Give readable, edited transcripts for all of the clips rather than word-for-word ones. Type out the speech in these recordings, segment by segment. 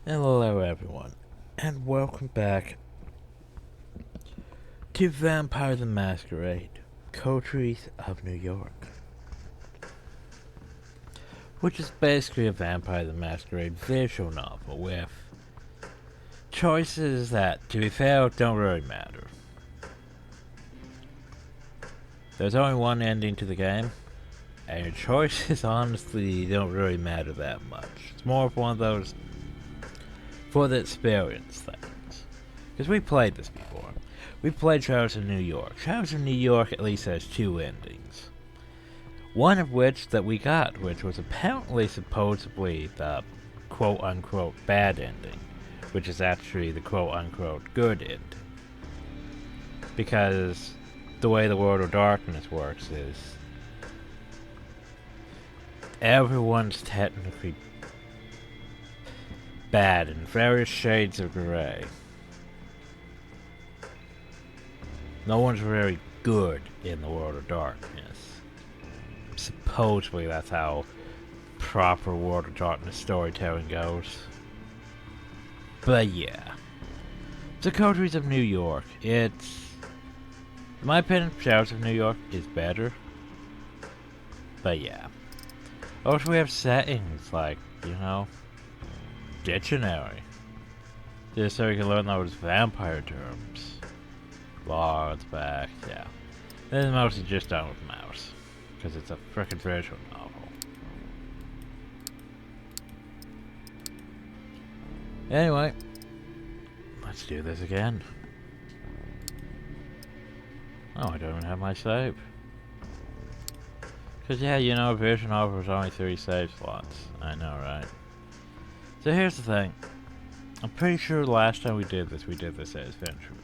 Hello everyone, and welcome back to Vampire the Masquerade Coteries of New York, which is basically a Vampire the Masquerade visual novel with choices that, to be fair, don't really matter. There's only one ending to the game, and your choices honestly don't really matter that much. It's more of one of those for the experience things. Because we played this before. We played Shadows of New York. Shadows of New York at least has two endings. One of which that we got, which was apparently supposedly the quote-unquote bad ending, which is actually the quote-unquote good ending. Because the way the World of Darkness works is everyone's technically bad in various shades of gray. No one's very good in the World of Darkness. Supposedly that's how proper World of Darkness storytelling goes. But yeah. The Coteries of New York, it's... in my opinion, Shadows of New York is better. But yeah. Also we have settings like, dictionary. Just so you can learn those vampire terms. Lords back, yeah. This is mostly just done with mouse. Because it's a frickin' visual novel. Anyway. Let's do this again. Oh, I don't even have my save. Because yeah, visual novel is only 3 save slots. I know, right? So here's the thing. I'm pretty sure last time we did this as Venture.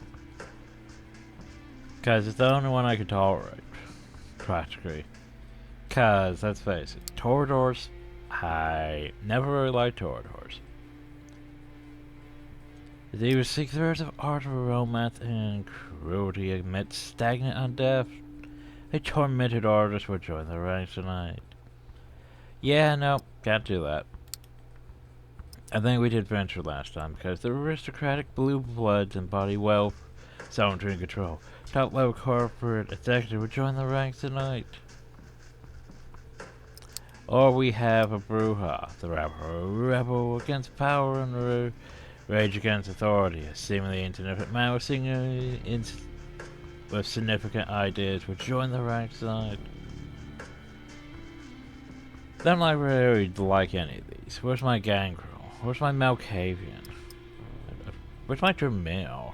Because it's the only one I could tolerate. Practically. Because, let's face it, Toradors, I never really liked Toradors. They were 6/3 of art of romance and cruelty amidst stagnant undeath. A tormented artist would join the ranks tonight. Yeah, no, can't do that. I think we did Venture last time because the aristocratic blue bloods embody wealth, sovereignty and control. Top level corporate executive would join the ranks tonight. Or we have a Bruja, the rebel against power and rage against authority. A seemingly insignificant man with significant ideas would join the ranks tonight. Don't really like any of these. Where's my Gangrel? Where's my Malkavian? Where's my Dremel?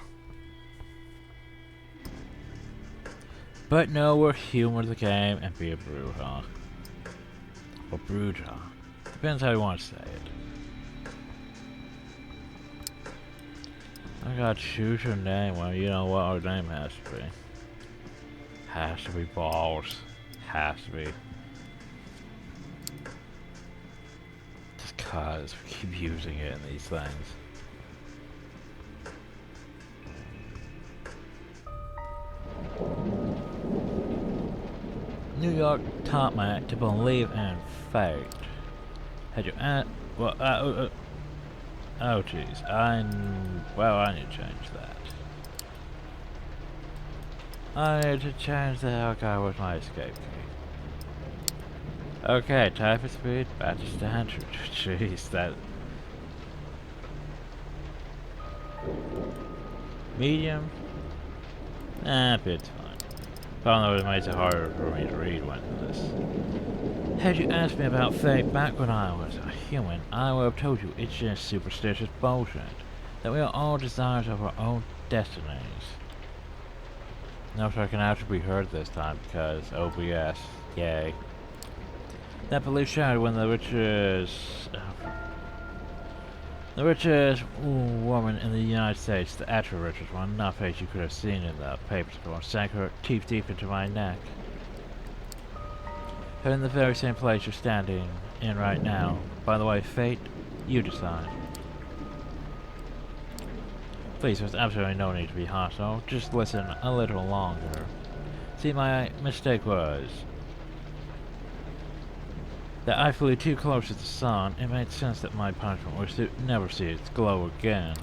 But no, we're humor the game and be a Bruja. Or Bruja. Depends how you want to say it. I gotta choose your name. Well, you know what our name has to be. Has to be balls. Has to be. Just cause we keep using it in these things. New York taught me to believe in fate. Had you well, oh jeez, I need to change that. I need to change the okay with my escape key. Okay, type of speed, back to standard. Jeez, that... medium? It's fine. Although it makes it harder for me to read when this. Had you asked me about fate back when I was a human, I would have told you it's just superstitious bullshit. That we are all designers of our own destinies. Notice I can actually be heard this time because OBS, yay. That belief shattered when the richest woman in the United States, the actual richest one, not face you could have seen in the papers before, sank her teeth deep into my neck. Her in the very same place you're standing in right now. By the way, fate, you decide. Please, there's absolutely no need to be hostile. Just listen a little longer. See, my mistake was... that I flew too close to the sun, it made sense that my punishment was to never see its glow again.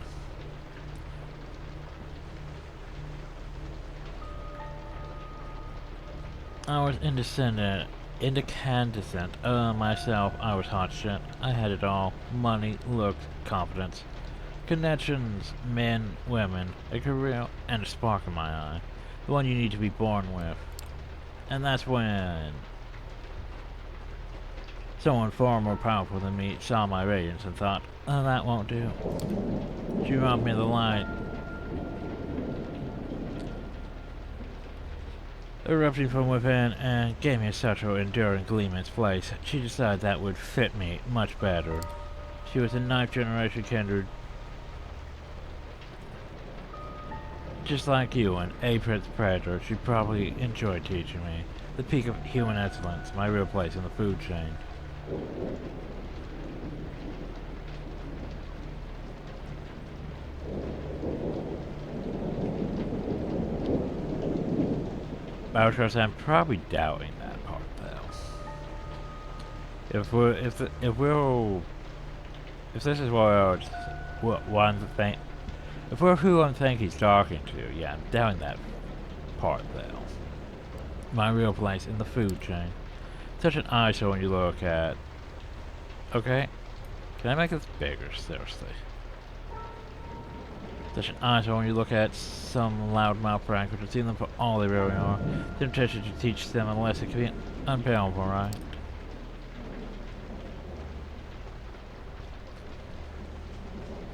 I was incandescent. Myself, I was hot shit. I had it all. Money, looks, confidence. Connections, men, women, a career, and a spark in my eye. The one you need to be born with. And that's when someone far more powerful than me saw my radiance and thought, oh, that won't do. She robbed me of the light, erupting from within, and gave me such an enduring gleam in its place. She decided that would fit me much better. She was a ninth generation kindred, just like you, an apex predator. She probably enjoyed teaching me the peak of human excellence, my real place in the food chain. I'm probably doubting that part though. If this is if we're who I think he's talking to, yeah, I'm doubting that part though. My real place in the food chain. Such an eyesore when you look at. Okay, can I make this bigger? Seriously. Such an eyesore when you look at some loudmouth pranksters and see them for all they really are. The temptation to teach them a lesson can be unbearable, right?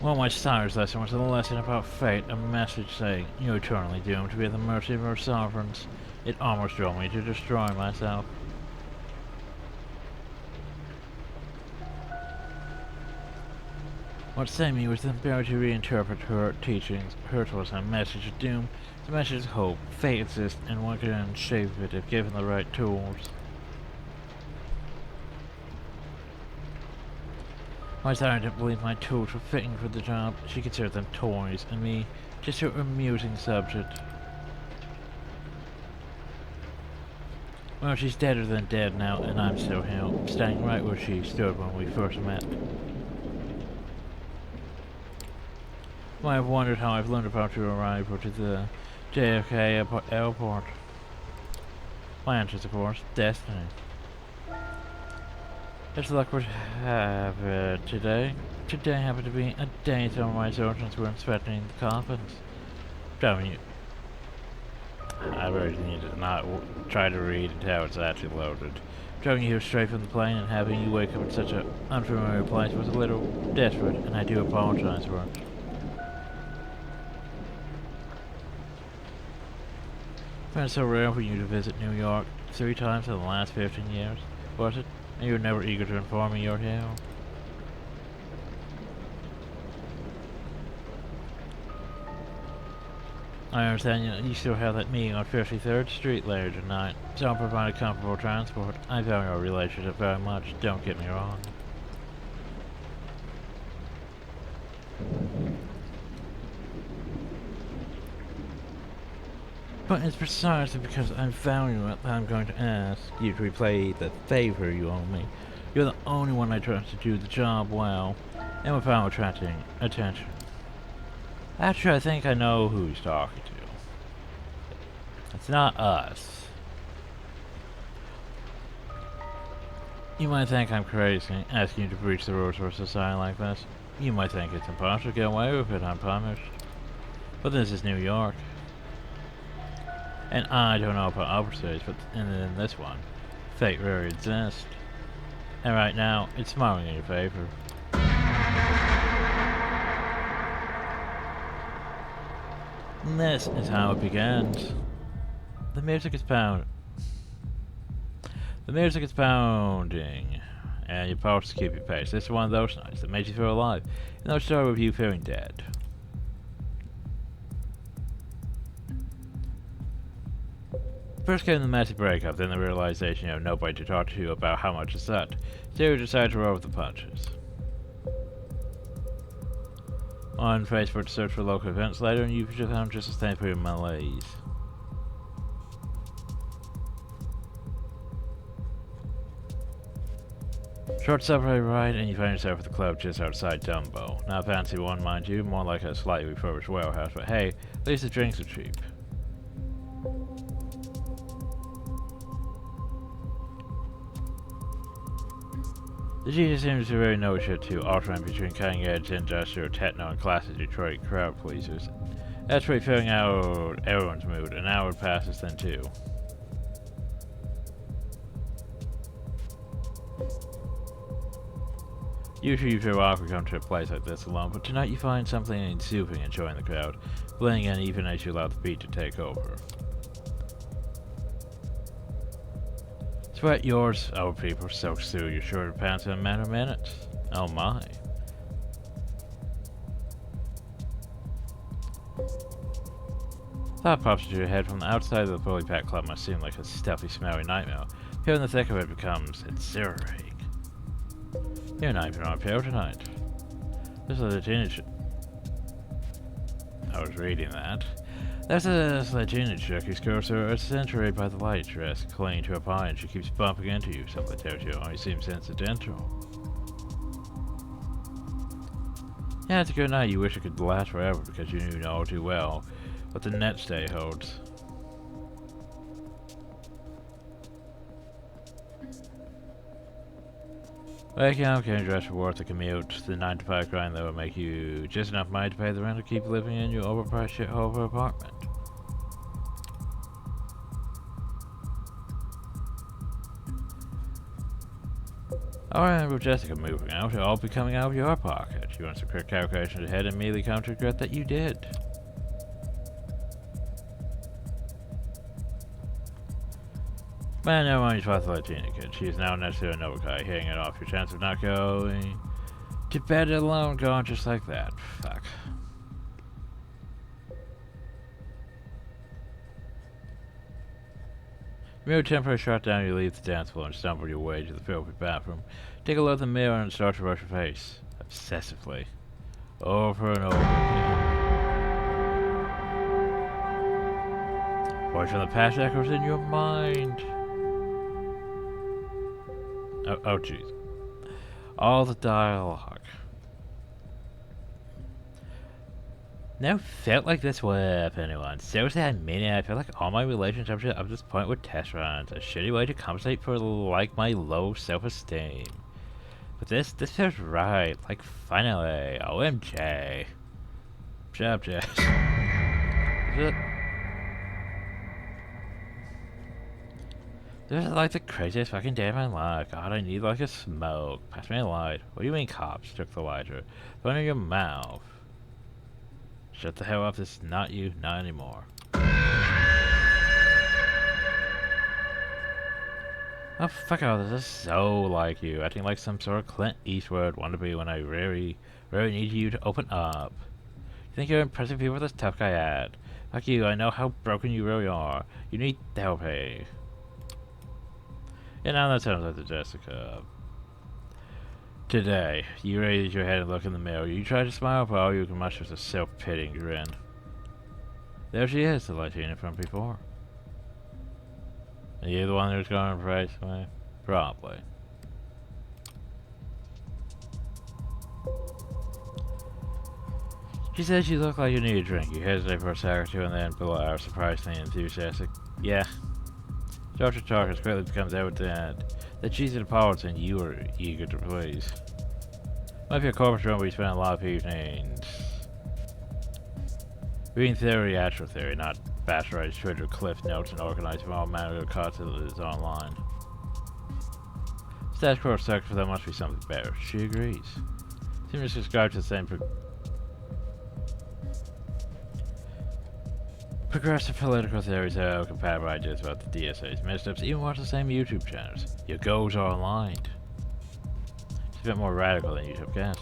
Well, my sire's lesson was a lesson about fate, a message saying you're eternally doomed to be at the mercy of our sovereigns. It almost drove me to destroy myself. What saved me was the ability to reinterpret her teachings. Hers was a message of doom, a message of hope. Fate exists, and one can shape it if given the right tools. My sire didn't believe my tools were fitting for the job. She considered them toys, and me just her amusing subject. Well, she's deader than dead now, and I'm still here, standing right where she stood when we first met. You might have wondered how I've learned about your arrival to the JFK airport. My answer is, of course, destiny. As luck would have it today. Today happened to be a day some of my sergeants were inspecting the coffins. Driving you. I really need to not try to read until it's actually loaded. Driving you here straight from the plane and having you wake up in such an unfamiliar place was a little desperate, and I do apologize for it. It's been so rare for you to visit New York 3 times in the last 15 years, was it? And you were never eager to inform me you're here. I understand you still have that meeting on 53rd Street later tonight, so I'll provide comfortable transport. I value our relationship very much, don't get me wrong. But it's precisely because I value it that I'm going to ask you to repay the favor you owe me. You're the only one I trust to do the job well, and without attracting attention. Actually, I think I know who he's talking to. It's not us. You might think I'm crazy, asking you to breach the rules of a society like this. You might think it's impossible to get away with it unpunished. But this is New York. And I don't know about other cities, but in this one, fate really exists. And right now, it's smiling in your favor. And this is how it begins. The music is pounding. The music is pounding. And your pulse to keep your pace. This is one of those nights that makes you feel alive. And they'll start with you feeling dead. First came the massive breakup, then the realization you have nobody to talk to about how much is set. So you decide to roll with the punches. On Facebook to search for local events later, and you found just the same for your malaise. Short subway ride, and you find yourself at the club just outside Dumbo. Not a fancy one, mind you, more like a slightly refurbished warehouse, but hey, at least the drinks are cheap. The DJ seems to really know shit too, alternating between cutting-edge industrial techno and classic Detroit crowd pleasers. That's really filling out everyone's mood. An hour passes then too. Usually you feel awkward come to a place like this alone, but tonight you find something soothing and join the crowd, blending in even as you allow the beat to take over. Sweat yours, old people, soaks through your shorter pants in a matter of minutes. Oh my. Thought pops into your head from the outside of the fully packed club must seem like a stuffy, smelly nightmare. Here in the thick of it becomes exhilarating. You're not even on a pill tonight. This is a teenage... I was reading that. There's a Latina chick whose girls are accentuated by the light dress, clinging to a pine, and she keeps bumping into you. Something tells you it only seems incidental. Yeah, it's a good night. You wish it could last forever because you knew all too well what the next day holds. Waking up, getting dressed for work, the commute, the 9-to-5 grind that will make you just enough money to pay the rent to keep living in your overpriced shithole of an apartment. Alright, with Jessica moving out, it'll all be coming out of your pocket. You want some quick calculations ahead and immediately come to regret that you did. Man, never mind, you fought the Latina kid. She is now next to another guy, hitting it off. Your chance of not going to bed alone gone just like that. Fuck. Mirror temporarily shut down, you leave the dance floor and stumble your way to the filthy bathroom. Take a look at the mirror and start to brush your face. Obsessively. Over and over again. Voice from the past echoes in your mind. Oh, jeez. All the dialogue. Never felt like this with anyone. Seriously, I mean it. I feel like all my relationships up to this point were test runs. A shitty way to compensate for, like, my low self-esteem. But this feels right. Like, finally. OMJ. Job, Jess. Is it? This is like the craziest fucking day of my life. God, I need like a smoke. Pass me a light. What do you mean, cops? Took the lighter. Put it in your mouth. Shut the hell up. This is not you. Not anymore. Oh, fuck off. This is so like you. Acting like some sort of Clint Eastwood wannabe when I really need you to open up. You think you're impressing people with this tough guy ad? Fuck you. I know how broken you really are. You need therapy. And now that sounds like the Jessica. Today, you raise your head and look in the mirror. You try to smile, but all you can muster is a self-pitying grin. There she is, the Latina from before. Are you the one who's going to price me? Probably. She says you look like you need a drink. You hesitate for a second or two and then below are surprisingly enthusiastic. Yeah. Dr. Talkers quickly becomes evident that she's in politics and you are eager to please. Might be a corporate room where you spend a lot of evenings reading theory, actual theory, not bastardized Twitter cliff notes and organizing all manner of content online. Status quo sucks, but there must be something better. She agrees. Seems to subscribe to the same progressive political theories have compatible ideas about the DSA's missteps, even watch the same YouTube channels. Your goals are aligned. It's a bit more radical than you'd have guessed.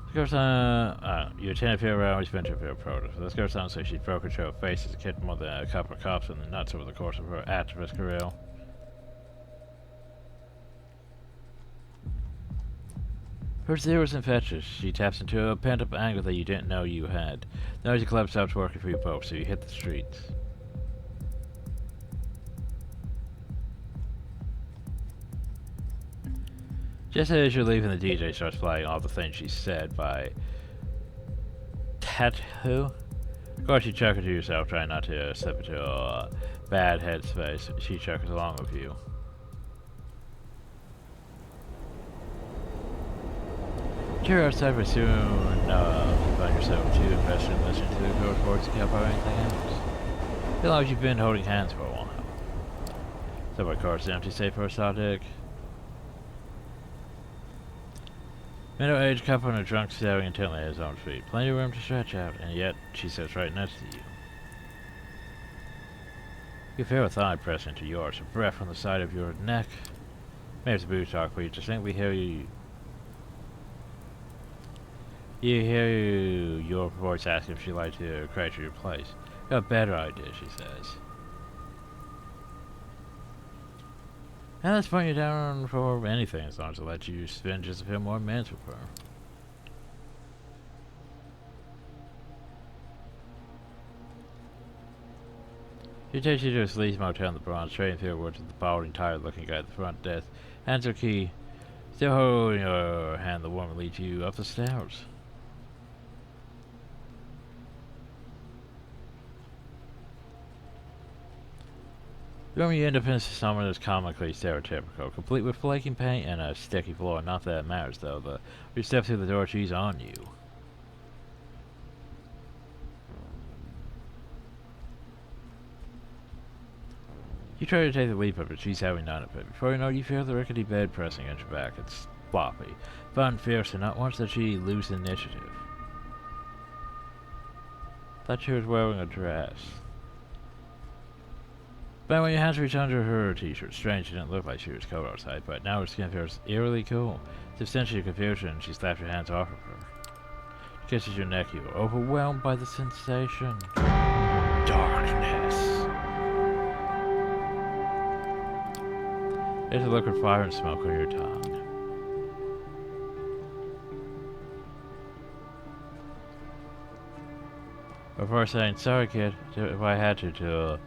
This girl sounds, you attend a field rally, you've been to a field protest. This girl sounds like she's broken her face as a kid more than a couple of cops in the nuts over the course of her activist career. Her zeal is infectious. She taps into a pent-up anger that you didn't know you had. The noisy club stops working for you both, so you hit the streets. Just as you're leaving, the DJ starts playing all the things she said by Tattoo. Of course, you chuckle to yourself, trying not to slip into a bad headspace. She chuckles along with you. You're outside, but soon you find yourself too invested in listening to the reports and care about anything else. Feel like you've been holding hands for a while. So my car's empty, safe for a static. Middle-aged couple and a drunk staring intently at his own feet. Plenty of room to stretch out, and yet she sits right next to you. You feel a thigh press into yours, a breath on the side of your neck. Maybe it's a booty talk, but you distinctly hear your voice asking if she'd like to crash your place. Got a better idea, she says. And let's point you down for anything as long as it lets you spend just a few more minutes with her. She takes you to a sleaze motel in the Bronx, straight through towards the balding, tired-looking guy at the front desk. Hands her key. Still holding her hand, the woman leads you up the stairs. The room you end up in is somewhere that's comically stereotypical, complete with flaking paint and a sticky floor. Not that it matters, though. When you step through the door, she's on you. You try to take the leap of it, she's having none of it. Before you know it, you feel the rickety bed pressing at your back. It's floppy, fun, fierce, and not once that she lose initiative. Thought she was wearing a dress. But when your hands reach under her t-shirt, strange, it didn't look like she was cold outside, but now her skin feels eerily cool. To extend your confusion, she slaps your hands off of her. She kisses your neck, you are overwhelmed by the sensation. Darkness. There's a liquid fire and smoke on your tongue. Before saying, sorry kid, if I had to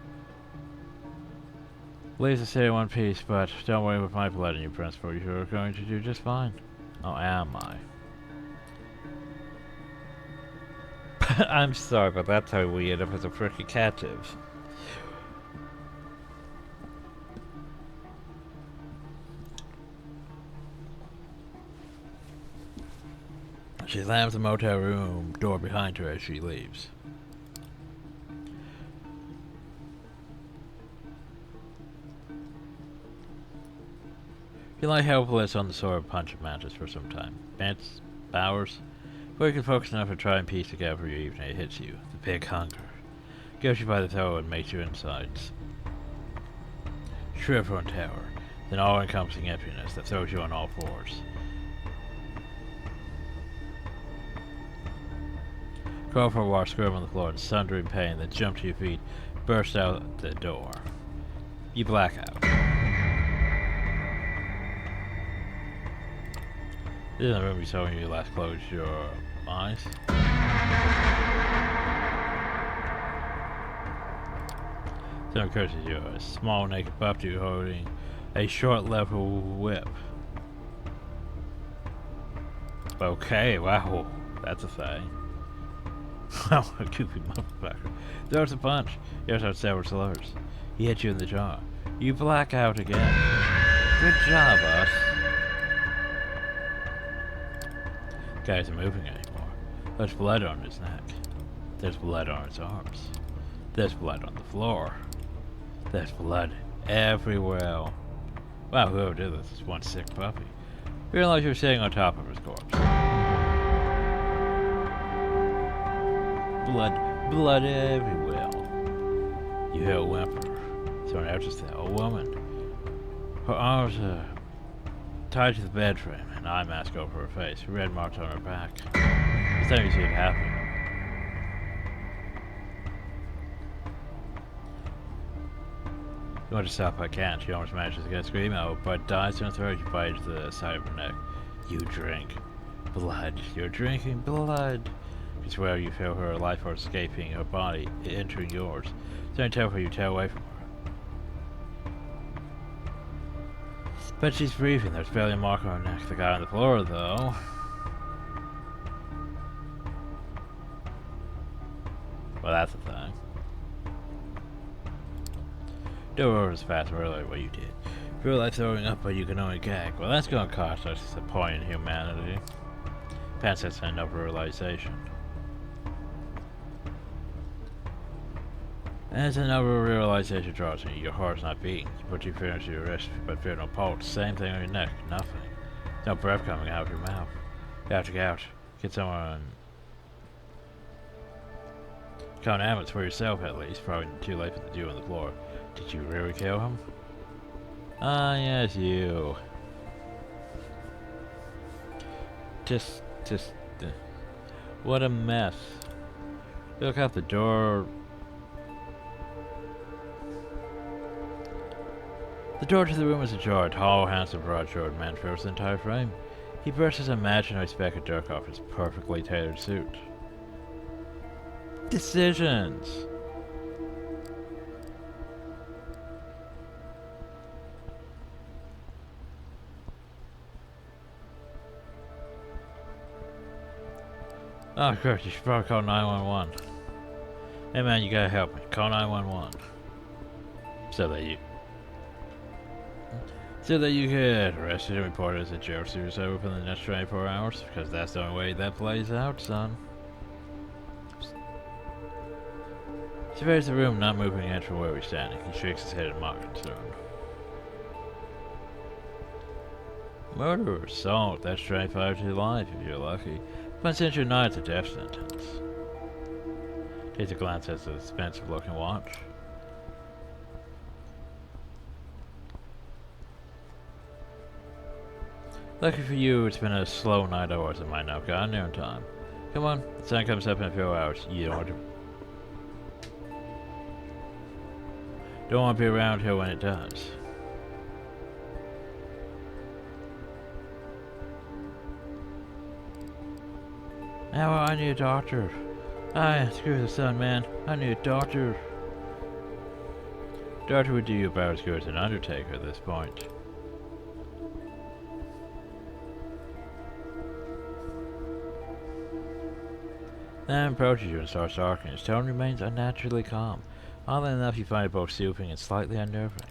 leave the city in one piece, but don't worry with my blood in your principal, you're going to do just fine. Oh, am I? I'm sorry, but that's how we end up as a freaking captive. She slams the motel room door behind her as she leaves. You lie helpless on the sort of punch mattress for some time. Minutes, hours, before you can focus enough to try and piece together your evening. It hits you. The big hunger. Goes you by the throat and makes your insides shrivel in terror. Then all-encompassing emptiness that throws you on all fours. Crawl for a while, scream on the floor in sundering pain, then jump to your feet, burst out the door. You black out. This is the room you saw when you last closed your eyes. Then occurs to you a small naked buff dude holding a short level whip. Okay, wow, that's a thing. Wow, a goofy motherfucker. Throws a punch. Here's out several slurs. He hits you in the jaw. You black out again. Good job, us. Guy isn't moving anymore. There's blood on his neck. There's blood on his arms. There's blood on the floor. There's blood everywhere. Wow, whoever did this is one sick puppy. Feeling like you're sitting on top of his corpse. Blood everywhere. You hear a whimper. Someone else is there, a woman. Her arms are tied to the bed frame, an eye mask over her face, red marks on her back. This time you see it happen. You want to stop, I can't. She almost manages to get a scream out, but dies in her throat. You bite into the side of her neck. You drink blood. You're drinking blood. You swear you feel her life force escaping her body, entering yours. It's only terrible you tear away from her. But she's breathing. There's barely a mark on her neck. The guy on the floor, though. Well, that's the thing. Don't worry as fast earlier what you did. Feel like throwing up, but you can only gag. Well, that's gonna cost us a point in humanity. Pants has an over-realization. As an over-realization draws you, your heart's not beating. You put your fingers to your wrist, but feel no pulse. Same thing on your neck, nothing. No breath coming out of your mouth. You have to get out. Get someone. Count ambulance for yourself at least. Probably too late for the Jew on the floor. Did you really kill him? Ah, yes, you. What a mess. Look out the door. The door to the room is ajar. A tall, handsome, broad-shouldered man fills the entire frame. He brushes an imaginary speck of dirt off his perfectly tailored suit. Decisions! Oh, Kurt, you should probably call 911. Hey man, you gotta help me. Call 911. So that you get arrested and reported as a jail suicide within the next 24 hours, because that's the only way that plays out, son. Surveys the room, not moving an inch from where we're standing. He shakes his head in mock concern. Murder or assault, that's 25 to life if you're lucky. But since you're not, it's a death sentence. Takes a glance at the expensive looking watch. Lucky for you, it's been a slow night, otherwise it might not have gotten there in time. Come on, the sun comes up in a few hours. You don't want to be around here when it does. Now I need a doctor. Screw the sun, man. I need a doctor. Doctor would do you about as good as an undertaker at this point. Then approaches you and starts talking. His tone remains unnaturally calm. Oddly enough, you find it both soothing and slightly unnerving.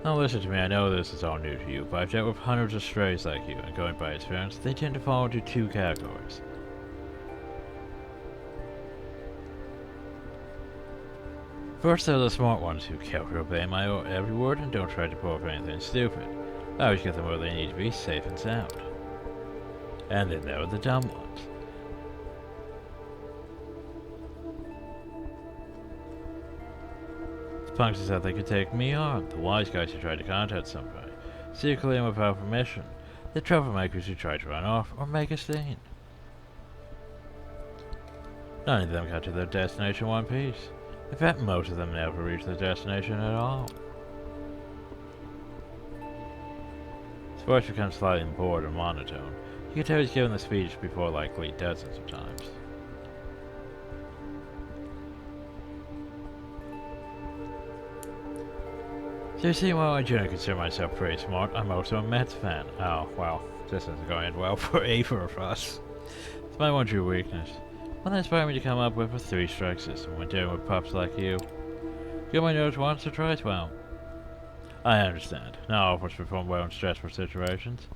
Now listen to me, I know this is all new to you, but I've dealt with hundreds of strays like you, and going by experience, they tend to fall into two categories. First, there are the smart ones who carefully obey my every word and don't try to pull off anything stupid. I always get them where they need to be, safe and sound. And then there are the dumb ones. The punks thought they could take me on, the wise guys who tried to contact somebody, secretly and without permission, the troublemakers who tried to run off or make a scene. None of them got to their destination in one piece. In fact, most of them never reached their destination at all. His voice becomes slightly bored and monotone. You can tell he's given the speech before likely dozens of times. So you see, while I generally consider myself pretty smart, I'm also a Mets fan. Oh, well, this isn't going well for either of us. It's my one true weakness. One that inspired me to come up with a 3-strike system when dealing with pups like you. Get my nose once or twice, well. I understand. Not all of us perform well in stressful situations.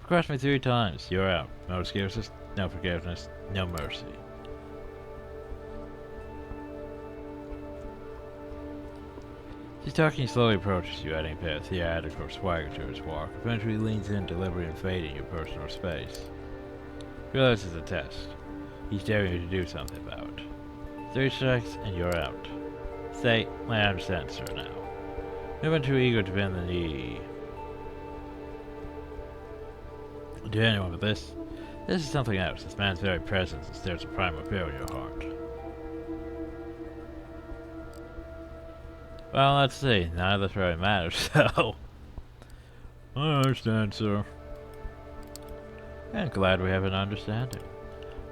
Cross me 3 times, you're out. No excuses, no forgiveness, no mercy. He's talking, he slowly approaches you, adding a bit of theatrical swagger to his walk. Eventually leans in, deliberately invading your personal space. Realize it's a test. He's daring you to do something about it. 3 strikes, and you're out. Say, I understand, sir, now. Never too eager to bend the knee to anyone, but this is something else. This man's very presence stirs a primal fear in your heart. Well, let's see. None of this really matters, so... I understand, sir. I'm glad we have an understanding.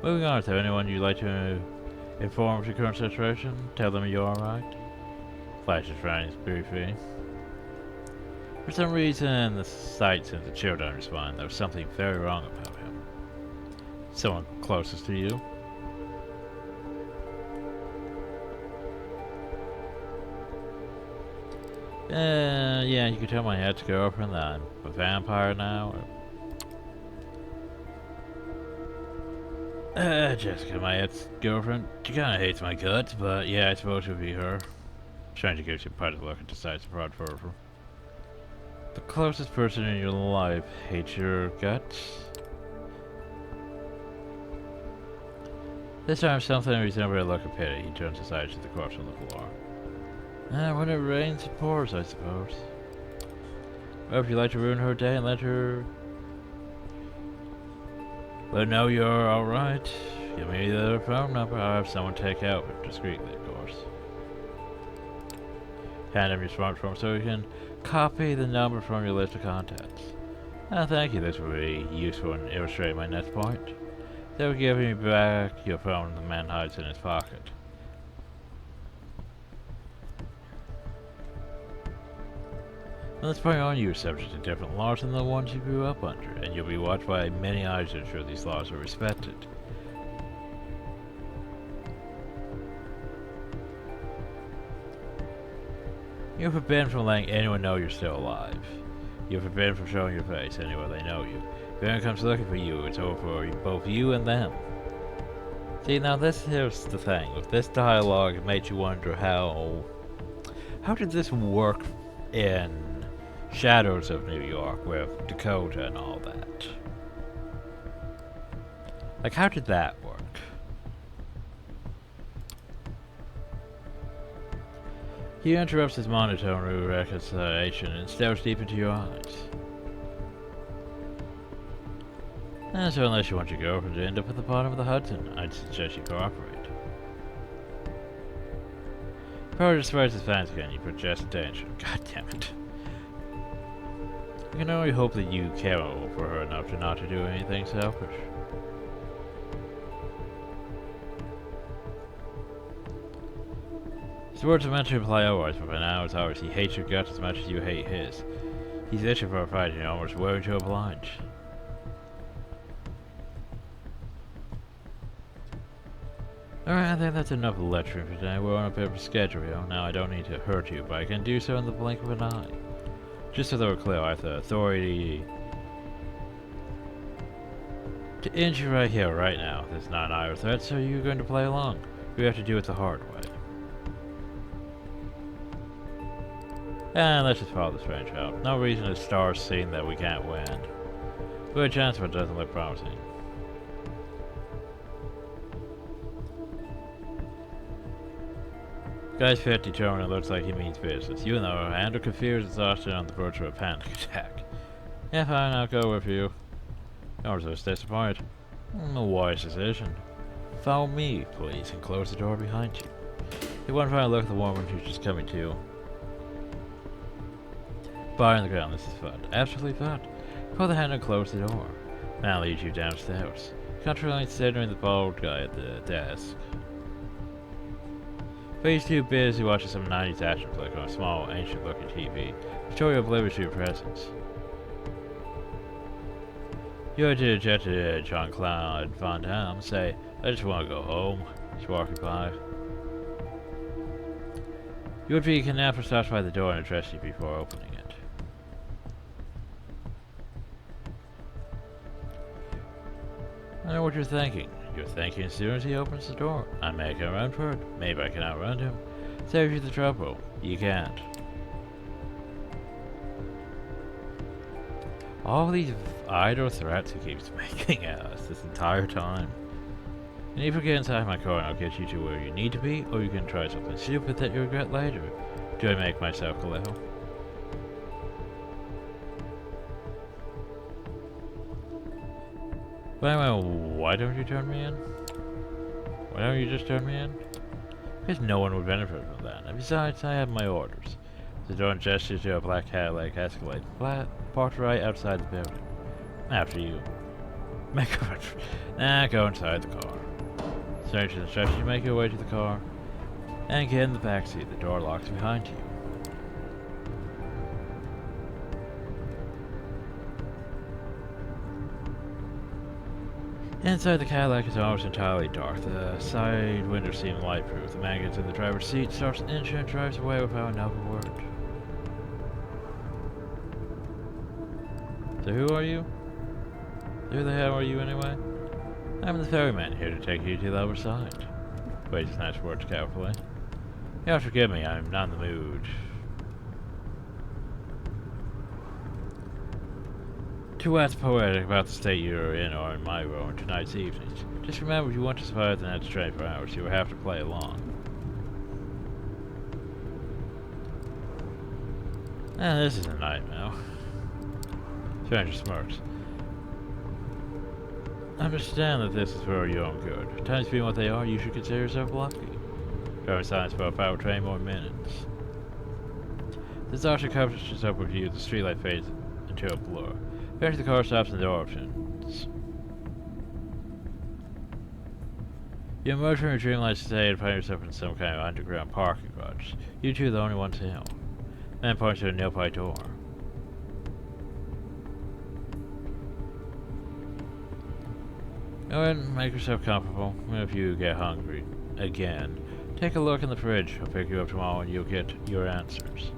Moving on, is there anyone you'd like to Inform of your current situation. Tell them you're alright. Flash his friend's briefly. For some reason, the sight sends a chill down your spine. There was something very wrong about him. Someone closest to you. Yeah, you could tell my ex-girlfriend that I'm a vampire now. Jessica, my ex-girlfriend. She kinda hates my guts, but yeah, I suppose it would be her. Trying to give you a part of the look and decides to prod for her. The closest person in your life hates your guts. This time something resembling a look of pity. He turns aside to the corpse on the floor. When it rains, it pours, I suppose. Well, if you like to ruin her day and let her know you're alright, give me the phone number. I'll have someone take out it discreetly, of course. Hand him your smartphone so you can copy the number from your list of contacts. Thank you, this will be useful in illustrating my next point. They will give me back your phone the man hides in his pocket. From this point on, you are subject to different laws than the ones you grew up under, and you'll be watched by many eyes to ensure these laws are respected. You're forbidden from letting anyone know you're still alive. You're forbidden from showing your face anywhere they know you. If anyone comes looking for you, it's over for both you and them. See, now here's the thing. With this dialogue, it made you wonder how did this work in Shadows of New York with Dakota and all that? Like, how did that work? He interrupts his monotone reconciliation and stares deep into your eyes. So unless you want your girlfriend to end up at the bottom of the Hudson, I'd suggest you cooperate. Probably despite his fans again, you put Jess in danger. God damn it. I can only hope that you care for her enough to not to do anything selfish. His words are meant to imply otherwise, but by now it's obvious he hates your guts as much as you hate his. He's itching for a fight and you're almost willing to oblige. Alright, I think that's enough lecturing for today. We're on a bit of a schedule here. Now I don't need to hurt you, but I can do so in the blink of an eye. Just so that we're clear, I have the authority to end you right here, right now. This is not an ire threat, so you're going to play along. We have to do it the hard way. And let's just follow the strange out. No reason to start seeing that we can't win. Good chance, but it doesn't look promising. Guy's fit, determined, and looks like he means business. You know, and are confused, exhausted, on the verge of a panic attack. Yeah, fine, I'll go with you. Or just disappointed. A wise decision. Follow me, please, and close the door behind you. You want to find a look at the woman who's just coming to. Bar on the ground, this is fun. Absolutely fun. Pull the hand and close the door. Now leads you downstairs. Considering the bald guy at the desk. But he's too busy watching some 90s action flick on a small, ancient-looking TV. Show you oblivious to your presence. You head to the jet to Jean-Claude Van Damme, say, I just want to go home. Just walking by. You would be kidnapped or stopped by the door and address you before opening it. I know what you're thinking. You're thinking as soon as he opens the door, I may come around for it. Maybe I can outrun him. Save you the trouble. You can't. All these idle threats he keeps making at us this entire time. And if you get inside my car and I'll get you to where you need to be, or you can try something stupid that you regret later. Do I make myself clear? Well, why don't you turn me in? Why don't you just turn me in? Because no one would benefit from that. And besides, I have my orders. The door gestures to a black Cadillac Escalade, flat, parked right outside the building. After you. Go inside the car. Stranger's instructions, you make your way to the car and get in the backseat. The door locks behind you. Inside the Cadillac is almost entirely dark. The side windows seem light-proof. The man gets in the driver's seat, starts an engine, and drives away without another word. So who are you? Who the hell are you anyway? I'm the ferryman here to take you to the other side. Wait his nice words carefully. You have to forgive me, I'm not in the mood. To wax poetic about the state you're in or in my role in tonight's evenings. Just remember, if you want to survive the next 24 hours, you will have to play along. This is a nightmare. Stranger smirks. Understand that this is for your own good. Times being what they are, you should consider yourself lucky. Driving silence for a power train more minutes. The darker covers up with you, the streetlight fades into a blur. Eventually the car stops and the door opens. You emerge from your dreamlike state and find yourself in some kind of underground parking garage. You two are the only ones in. Man points to a nearby door. Go ahead and make yourself comfortable. If you get hungry again, take a look in the fridge. I'll pick you up tomorrow and you'll get your answers.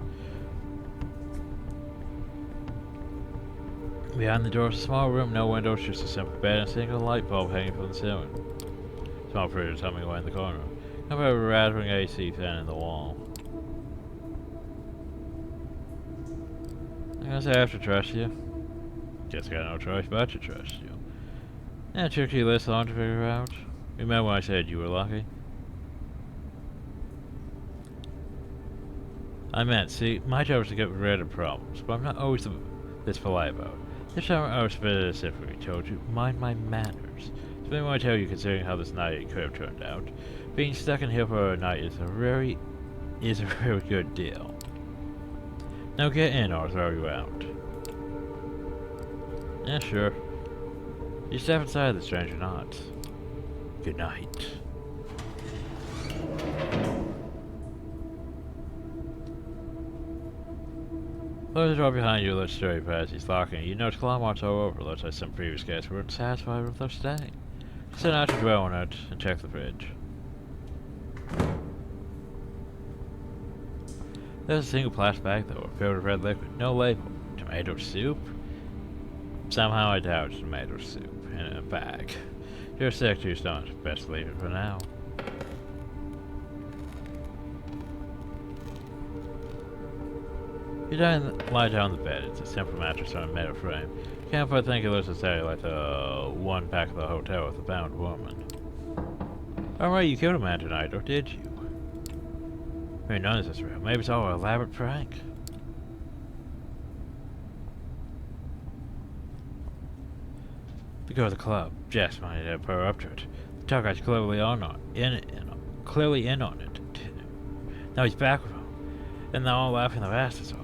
Behind the door is a small room, no windows, just a simple bed and a single light bulb hanging from the ceiling. Small fridge humming away in the corner. Come over a rattling AC fan in the wall. I guess I have to trust you. Guess I got no choice but to trust you. Yeah, tricky list long to figure out. Remember when I said you were lucky? I meant, see, my job is to get rid of problems, but I'm not always this polite about it. This time I was specifically told you, mind my manners. It's been what I tell you considering how this night could have turned out. Being stuck in here for a night is a very good deal. Now get in or I'll throw you out. Yeah, sure. You step inside, the stranger nods. Good night. Close the door behind you, looks straight past. He's locking. You notice claw marks all over. Looks like some previous guests weren't satisfied with their stay. Sit down to dwell on it and check the fridge. There's a single plastic bag though, filled with red liquid. No label. Tomato soup? Somehow I doubt it's tomato soup in a bag. You're sick to your stomach. Best leave it for now. You lie down on the bed. It's a simple mattress on a metal frame. You can't but think it looks exactly like the one back at the hotel with the bound woman. Alright, you killed a man tonight, or did you? I mean, none of this is real. Maybe it's all an elaborate prank. The girl at the club. Jess might have put her up to it. The tall guy's clearly clearly in on it. Now he's back with him. And they're all laughing their asses off.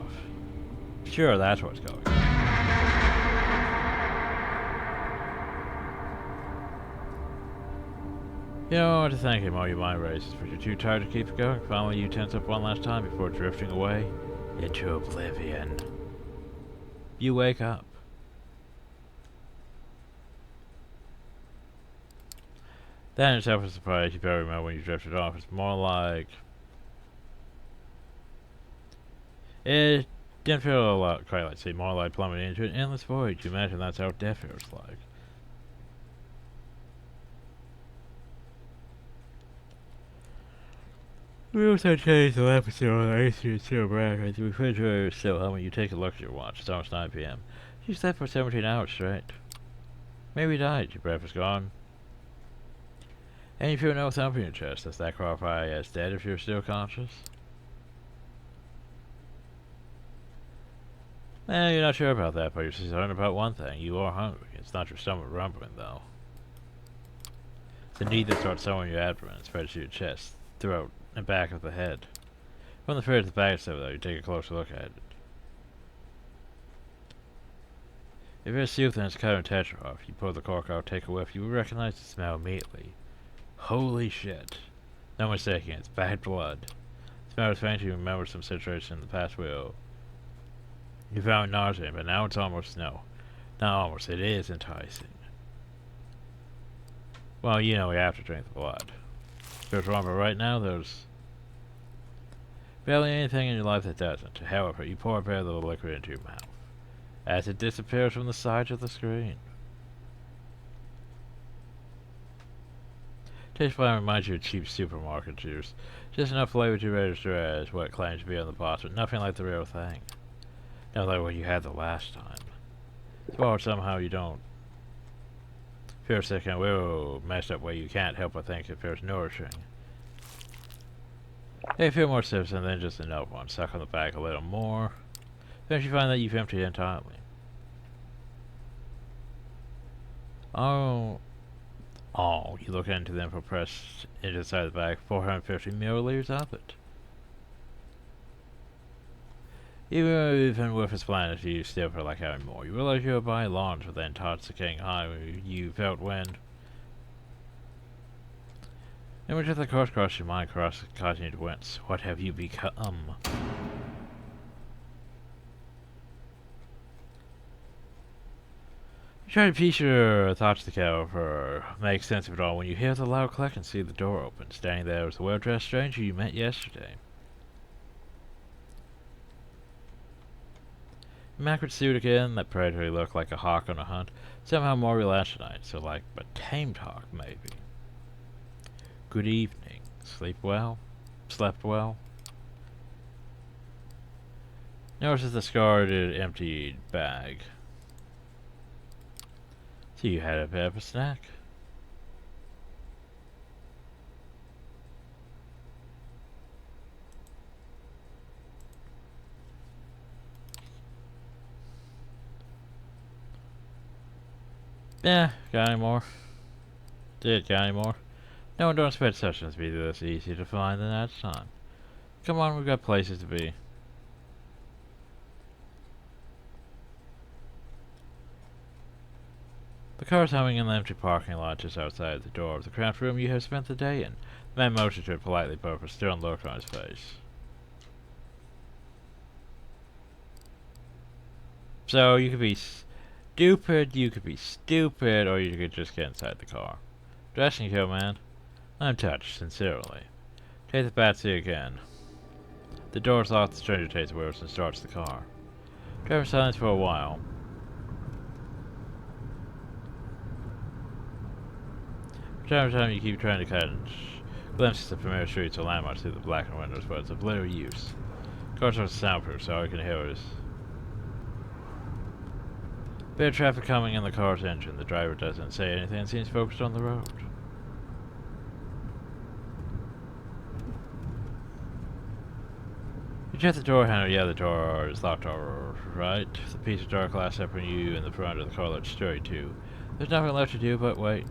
Sure, that's what's going on. You don't know what to think anymore, your mind races, but you're too tired to keep it going. Finally, you tense up one last time before drifting away into oblivion. You wake up. That in itself is a surprise. You barely remember when you drifted off. It's more like... It didn't feel a lot quite like, say, more like plummeting into an endless void. You imagine that's how death feels like. We also changed the episode on AC is still bright. The refrigerator is still humming. You take a look at your watch. It's almost 9 p.m. You slept for 17 hours straight. Maybe you died. Your breath is gone. And you feel no thump in your chest. Does that qualify as dead if you're still conscious? You're not sure about that, but you're concerned about one thing. You are hungry. It's not your stomach rumbling, though. It's the need that starts sewing your abdomen and spreads to your chest, throat, and back of the head. From the fridge to the bag stuff, though, you take a closer look at it. If it's soup, then it's cut in tetra off. You pull the cork out, take a whiff, you will recognize the smell immediately. Holy shit. No mistaking, it's bad blood. Smell is faint, you remember some situation in the past where you found nauseating, but now it's almost no. Not almost, it is enticing. Well, you know we have to drink the blood. There's wrong, but right now there's barely anything in your life that doesn't. However, you pour a bit of the liquid into your mouth as it disappears from the side of the screen. Taste flavor reminds you of cheap supermarket juice. Just enough flavor to register as what it claims to be on the box, but nothing like the real thing. Not like what you had the last time. Well, somehow you don't feel sick and whoa, messed up way you can't help but think it feels nourishing. Hey, a few more sips and then just another one. Suck on the back a little more. Then you find that you've emptied entirely. Oh, you look into them for pressed into the side of the bag, 450 milliliters of it. Even with its blandness, you still feel like having more. You realize you are by launch with the intoxicating high you felt when image of the course crossed your mind, causing you to wince. What have you become? You try to piece your thoughts together for make sense of it all when you hear the loud click and see the door open. Standing there was the well-dressed stranger you met yesterday. Immaculate suit again, that predatory look like a hawk on a hunt. Somehow more relaxed tonight, so like a tamed hawk, maybe. Good evening. Sleep well? Slept well? Notices the scarred, emptied bag. So you had a bit of a snack? Yeah, got any more? Got any more? No one don't expect sessions to be this easy to find in that time. Come on, we've got places to be. The car's humming in the empty parking lot just outside the door of the cramped room you have spent the day in. The man motioned to it politely, but with a stern look on his face. So, you could be stupid, or you could just get inside the car. Dressing you, man. I'm touched, sincerely. Take the back seat again. The door's locked, the stranger takes the wheels and starts the car. Drive in silence for a while. From time to time you keep trying to catch glimpses of familiar streets or landmarks through the blackened windows, but it's of little use. The car's not soundproof, so all you can hear is bit of traffic coming in the car's engine. The driver doesn't say anything and seems focused on the road. You check the door handle. Yeah, the door is locked all right. The piece of dark glass separating you and the front of the car looks straight too. There's nothing left to do but wait.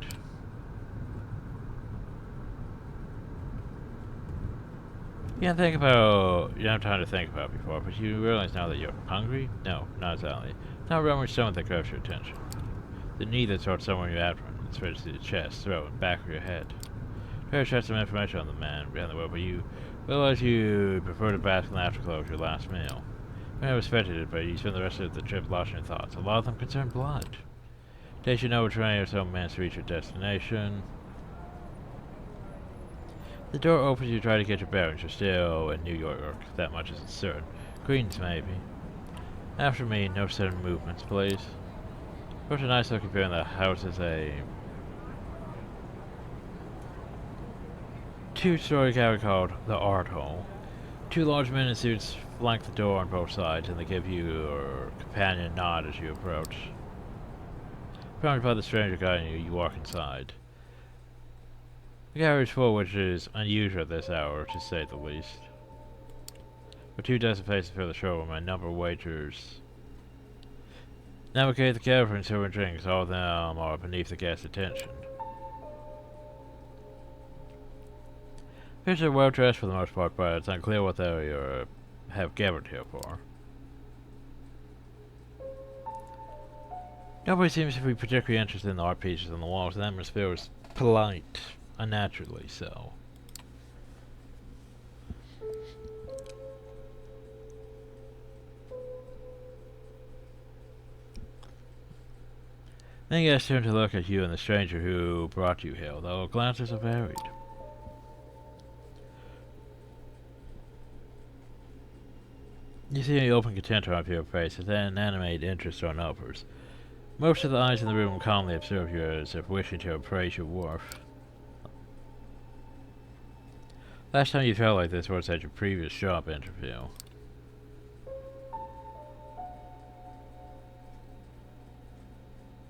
You don't have time to think about it before, but you realize now that you're hungry? No, not exactly. Not around your stomach that grabs your attention. The need that starts somewhere in your abdomen and spreads to the chest, throat, and back of your head. Try to share some information on the man behind the wheel, but you realize you prefer to bask in the afterglow of your last meal. You never expected it, but you spend the rest of the trip lost in your thoughts. A lot of them concern blood. Takes you an over 20 or so minutes to reach your destination. The door opens, you try to get your bearings. You're still in New York, that much is certain. Queens, maybe. After me, no sudden movements, please. Such a nice looking view in the house is a two-story cabin called the Art Hole. Two large men in suits flank the door on both sides, and they give you your companion a nod as you approach. Surrounded by the stranger guiding you, you walk inside. The gallery is full, which is unusual at this hour, to say the least. With 2 dozen faces fill the showroom, and a number of waiters navigate the gallery and serving drinks. All of them are beneath the guest's attention. Fish are well dressed for the most part, but it's unclear what they have gathered here for. Nobody seems to be particularly interested in the art pieces on the walls. The atmosphere is polite. unnaturally so. Then guests turn to look at you and the stranger who brought you here, though glances are varied. You see the open content on your face, and then animated interest on others. Most of the eyes in the room calmly observe you as if wishing to appraise your worth. Last time you felt like this was at your previous job interview.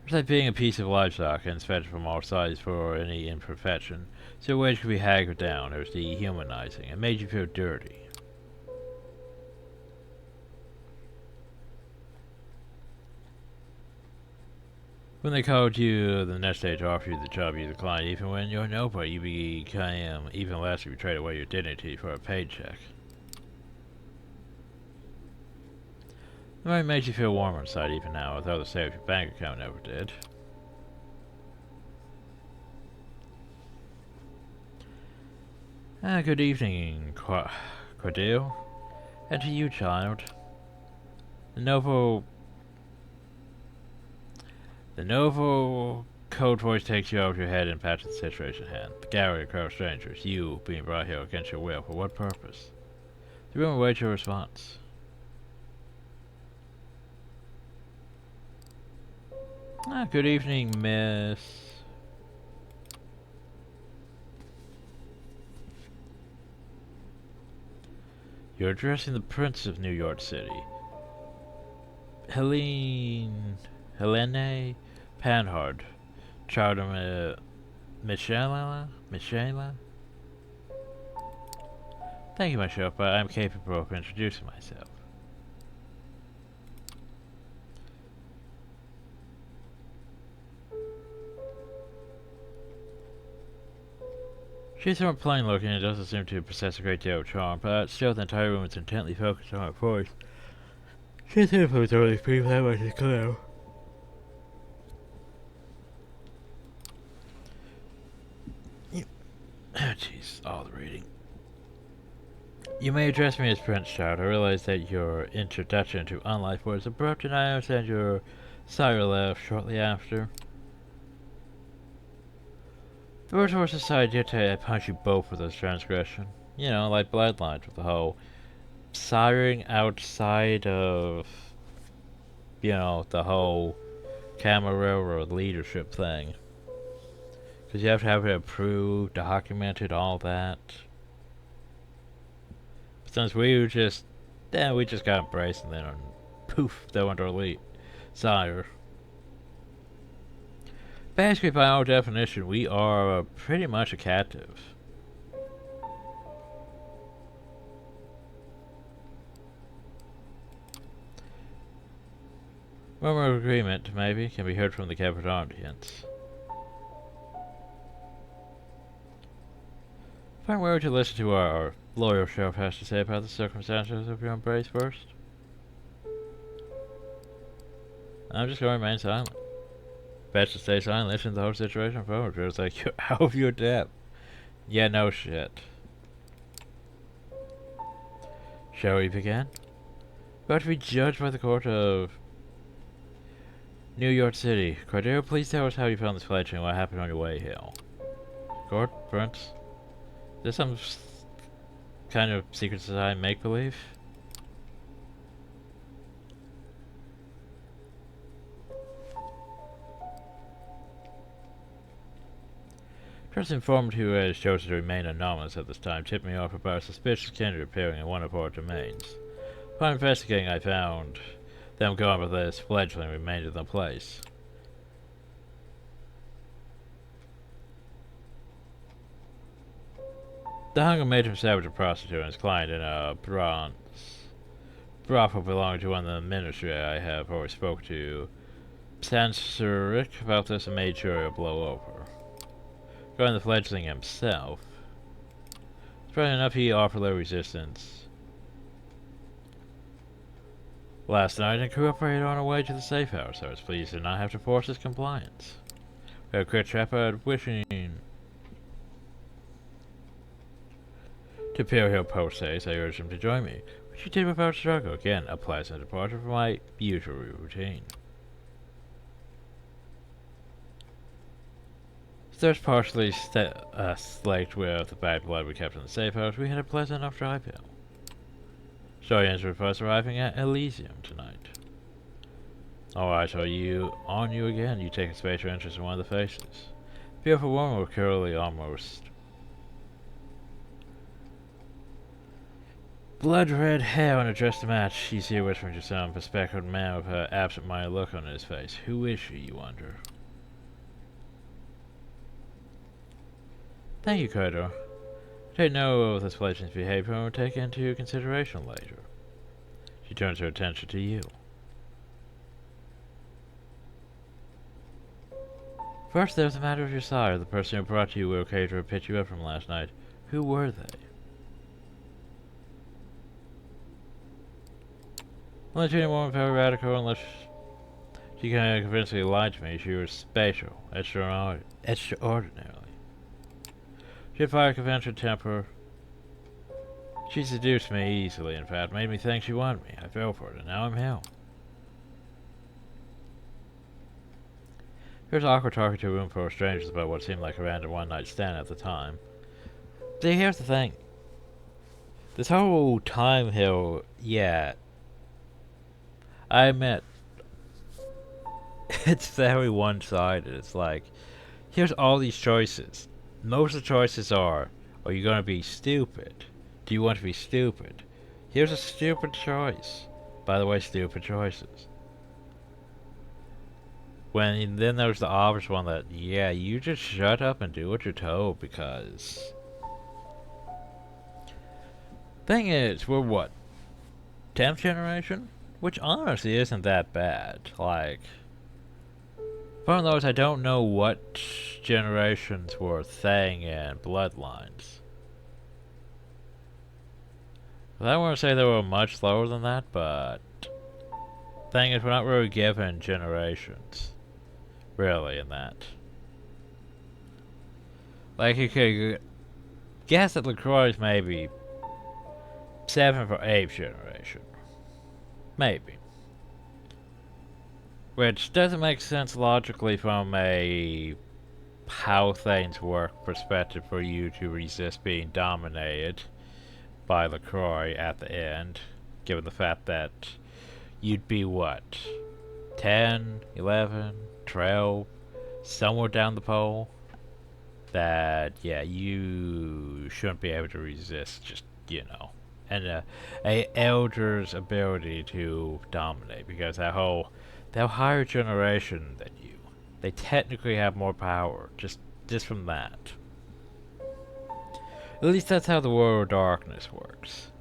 It's like being a piece of livestock inspected from all sides for any imperfection, so your wage could be haggard down. It was dehumanizing. It made you feel dirty. When they called you the next day to offer you the job, you declined. Even when you're nobody, you became even less if you trade away your dignity for a paycheck. It might make you feel warmer inside even now, although the state of your bank account never did. Good evening, Cordell. And to you, child. The novel cold voice takes you over your head and pats the situation at hand. The gallery of crowd strangers, you being brought here against your will, for what purpose? The room awaits your response. Good evening, miss. You're addressing the Prince of New York City. Helene Panhard, child of Michela? Thank you, my chef, but I'm capable of introducing myself. She's somewhat plain looking and doesn't seem to possess a great deal of charm, but still the entire room is intently focused on her voice. She's influenced over these people that much is clear. Jeez, all the reading. You may address me as Prince, child. I realize that your introduction to unlife was abrupt, and I understand your sire left shortly after. The words of society dictate I punish you both for this transgression. You know, like bloodlines with the whole siring outside of, you know, the whole camera railroad leadership thing. Because you have to have it approved, documented, all that. But since we just got embraced and then poof, they went our lead. Sire. Basically, by our definition, we are pretty much a captive. Murmur of agreement, maybe, can be heard from the captive audience. Find where to listen to our loyal sheriff has to say about the circumstances of your embrace first. I'm just going to remain silent. Best to stay silent, listen to the whole situation forward. Feels like you're out of your depth. Yeah, no shit. Shall we begin? We're about to be judged by the court of New York City. Cordero, please tell us how you found this fledgling and what happened on your way here. Court, Prince? Is this some kind of secret society make-believe? Trust informant who has chosen to remain anonymous at this time tipped me off about a suspicious candidate appearing in one of our domains. Upon investigating, I found them gone, but this fledgling remained in the place. The hunger made him savage a prostitute and his client in a brothel belonging to one of the ministry. I have always spoke to Sansuric about this and made sure it'll blow over. Regarding the fledgling himself, surprisingly enough, he offered little resistance last night and cooperated on our way to the safe house. I was pleased to not have to force his compliance. We had a quick chat about wishing Imperial Post says I urged him to join me, which he did without struggle. Again, a pleasant departure from my usual routine. Stairs partially slaked with the bad blood we kept in the safe house, we had a pleasant enough drive home. Story ends with us arriving at Elysium tonight. Alright, so on you again. You take a spatial interest in one of the faces. Beautiful woman with curly, almost blood-red hair and a dress to match. She's here whispering to some bespectacled man with her absent-minded look on his face. Who is she, you wonder? Thank you, Kodo. Take note of this patient's behavior and will take it into consideration later. She turns her attention to you. First, there's the matter of your sire. The person who brought you where Kodo picked you up from last night. Who were they? Well, the woman very radical unless she can convincingly lie to me. She was special, extraordinarily. She had fire convention temper. She seduced me easily, in fact, made me think she wanted me. I fell for it, and now I'm here. Here's awkward talking to a room full of strangers about what seemed like a random one-night stand at the time. See, here's the thing. This whole time here, yeah, I admit, it's very one-sided. It's like, here's all these choices. Most of the choices are you going to be stupid? Do you want to be stupid? Here's a stupid choice. By the way, stupid choices. Then there's the obvious one that, yeah, you just shut up and do what you're told because... Thing is, we're what? 10th generation? Which honestly isn't that bad. Like... From those, I don't know what generations were Thang and Bloodlines. I wouldn't say they were much lower than that, but... Thing is, we're not really given generations. Really, in that. Like, you could guess that LaCroix is maybe 7th or 8th generation. Maybe. Which doesn't make sense logically from a how things work perspective for you to resist being dominated by LaCroix at the end, given the fact that you'd be what? 10, 11, 12, somewhere down the pole? That, yeah, you shouldn't be able to resist, just, you know. And a elder's ability to dominate, because they're higher generation than you. They technically have more power, just from that. At least that's how the World of Darkness works.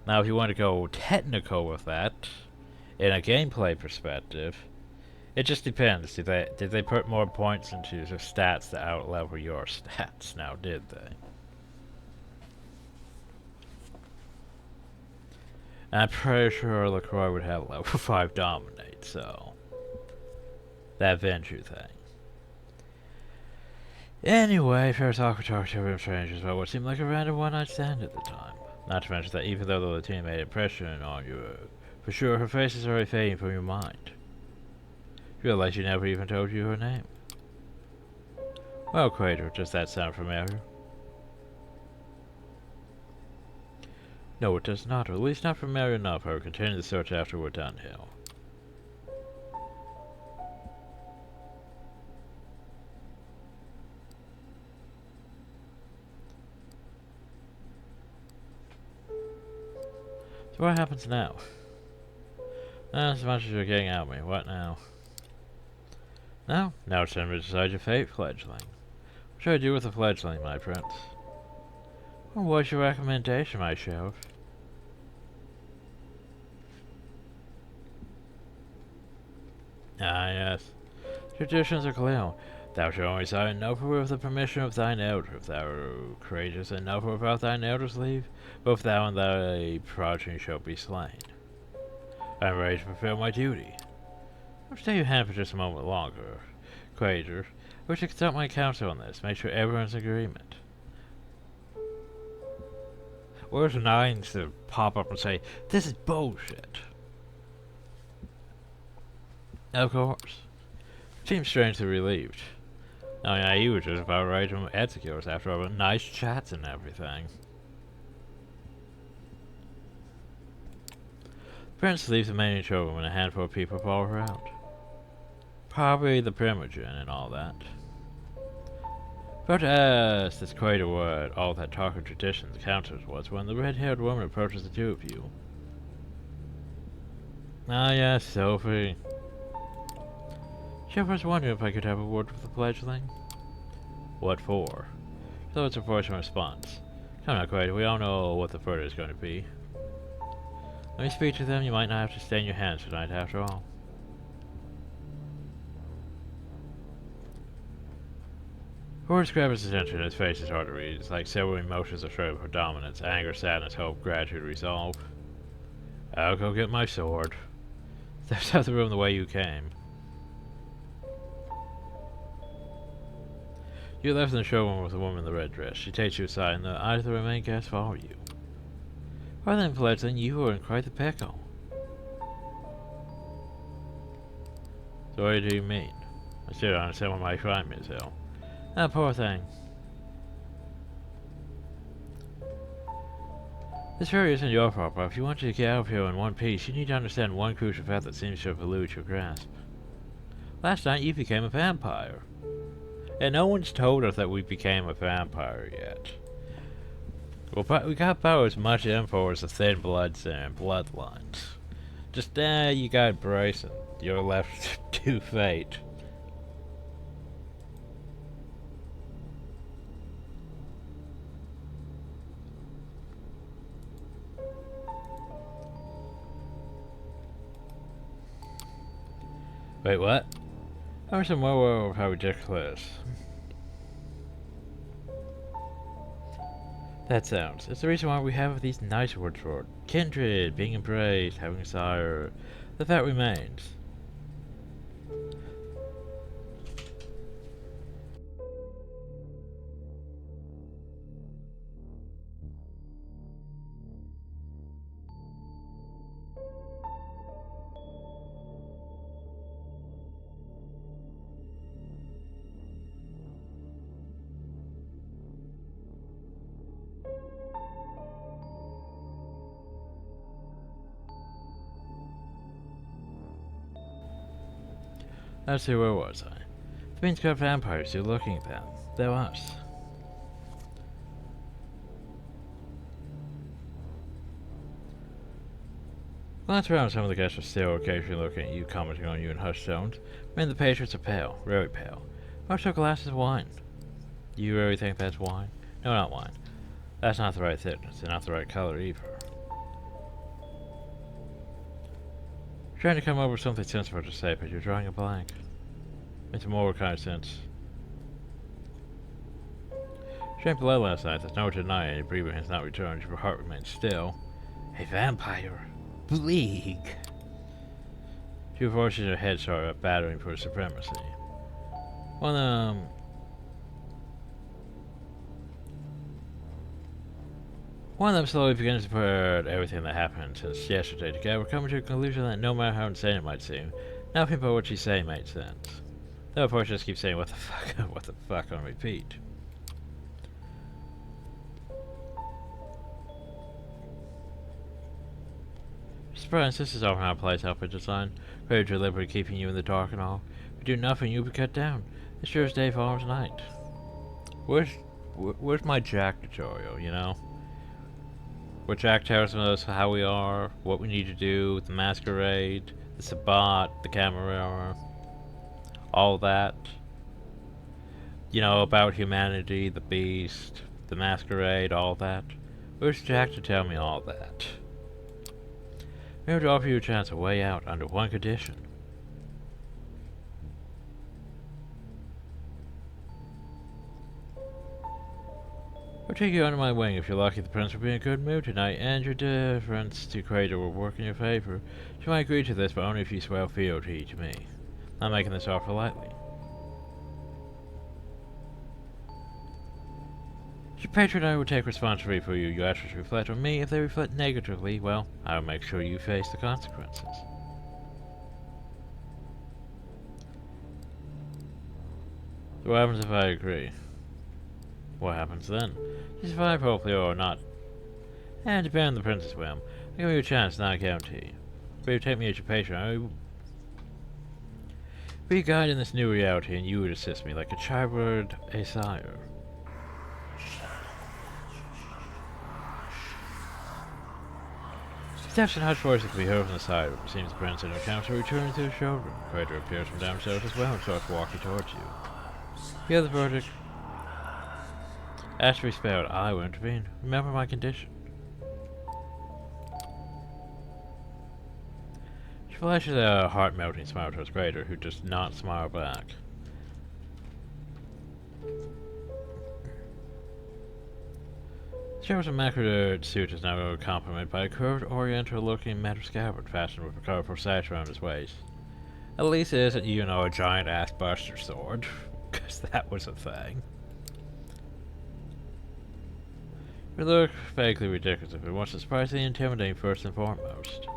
Now, if you want to go technical with that, in a gameplay perspective, it just depends. Did they put more points into the stats that outlevel your stats? Now, did they? I'm pretty sure LaCroix would have level 5 dominate, so... That Venture thing. Anyway, Ferris Aqua talked to him strangers about what seemed like a random one-night stand at the time. Not to mention that even though the Latina made an impression on you, for sure her face is already fading from your mind. You realize she never even told you her name. Well, Crater, does that sound familiar? No, it does not, or at least not familiar enough. I will continue the search after we're done here. So what happens now? Not as much as you're getting out of me. What now? Now it's time to decide your fate, fledgling. What should I do with the fledgling, my prince? Well, what's your recommendation, my sheriff? Ah, yes. Traditions are clear. Thou shalt only sign an oath with the permission of thine elder. If thou art courageous enough without thine elder's leave, both thou and thy progeny shall be slain. I am ready to fulfill my duty. I'll stay your hand for just a moment longer, Crater. I wish to consult my counsel on this. Make sure everyone's in agreement. Where's Nines to pop up and say, this is bullshit? Of course. Seems strangely relieved. Oh yeah, you were just about ready to execute us after all the nice chats and everything. Prince leaves the main showroom and a handful of people fall around. Probably the Primogen and all that. Protest! It's quite a word. All that talk of traditions counters was when the red-haired woman approaches the two of you. Ah yes, Sophie. Chef was wondering if I could have a word with the fledgling. What for? So it's a fortunate response. Come now, Quaid, we all know what the further is going to be. Let me speak to them, you might not have to stain your hands tonight after all. Horse grabs his attention, his face is hard to read. It's like several emotions are showing for dominance, anger, sadness, hope, gratitude, resolve. I'll go get my sword. Steps out of the room the way you came. You left in the showroom with a woman in the red dress. She takes you aside, and the eyes of the remaining guests follow you. Well then, fledgling, you were in quite the pickle. So what do you mean? I still don't understand what my crime is, Hill. Ah, poor thing. This fairy isn't your fault, but if you want to get out of here in one piece, you need to understand one crucial fact that seems to have eluded your grasp. Last night you became a vampire. And no one's told us that we became a vampire yet. Well, we got about as much info as the thin bloods and bloodlines. Just, you got Bryce and you're left to fate. Wait, what? How much more of how ridiculous? That sounds. It's the reason why we have these nice words for it. Kindred, being embraced, having a sire. The fact remains. Let's see, where was I? The beans got vampires, you're looking at them. They're us. Glance around, some of the guests are still occasionally looking at you, commenting on you in hushed tones. Many of the patrons are pale, very pale. Most have glasses of wine. Do you really think that's wine? No, not wine. That's not the right thickness, and not the right color either. Trying to come up with something sensible to say, but you're drawing a blank. Makes more kind of sense. Drank blood last night, there's no denying your breathing has not returned, your heart remains still. A vampire. Bleak. Two voices in her head start battering for supremacy. One of them slowly begins to put everything that happened since yesterday together, coming to a conclusion that no matter how insane it might seem, nothing but what she's saying made sense. Though of course she just keeps saying what the fuck on repeat. Surprise, this is often our place outfit design. Very deliberately keeping you in the dark and all. If you do nothing, you'll be cut down. It's sure as day follows night. Where's my Jack tutorial, you know? Where Jack tells us how we are, what we need to do, the masquerade, the Sabbat, the camera, all that. You know, about humanity, the beast, the masquerade, all that. Where's Jack to tell me all that? I'm here to offer you a chance of way out under one condition. I'll take you under my wing if you're lucky. The prince will be in a good mood tonight, and your difference to Crater will work in your favor. She might agree to this, but only if you swear fealty to me. I'm making this offer lightly. She Patron, I will take responsibility for you. Your actions reflect on me. If they reflect negatively, well, I will make sure you face the consequences. So what happens if I agree? What happens then? You survive, hopefully, or not. And depending on the prince's whim, I give you a chance, not a guarantee. But you take me as your patron, I will be a guide in this new reality, and you would assist me like a child would a sire. Steps and hushed voices can be heard from the side. It seems the prince and her counsel returning to the showroom. Crater appears from downstairs as well and starts walking towards you. You have the verdict. Ask to be spared. I will intervene. Remember my condition. She flashes a heart-melting smile towards Crater, who does not smile back. Sheriff's immaculate suit is now complemented by a curved, oriental-looking metal scabbard fastened with a colorful sash around his waist. At least it isn't, you know, a giant-ass buster sword, because that was a thing. You look vaguely ridiculous, but what's surprisingly intimidating first and foremost.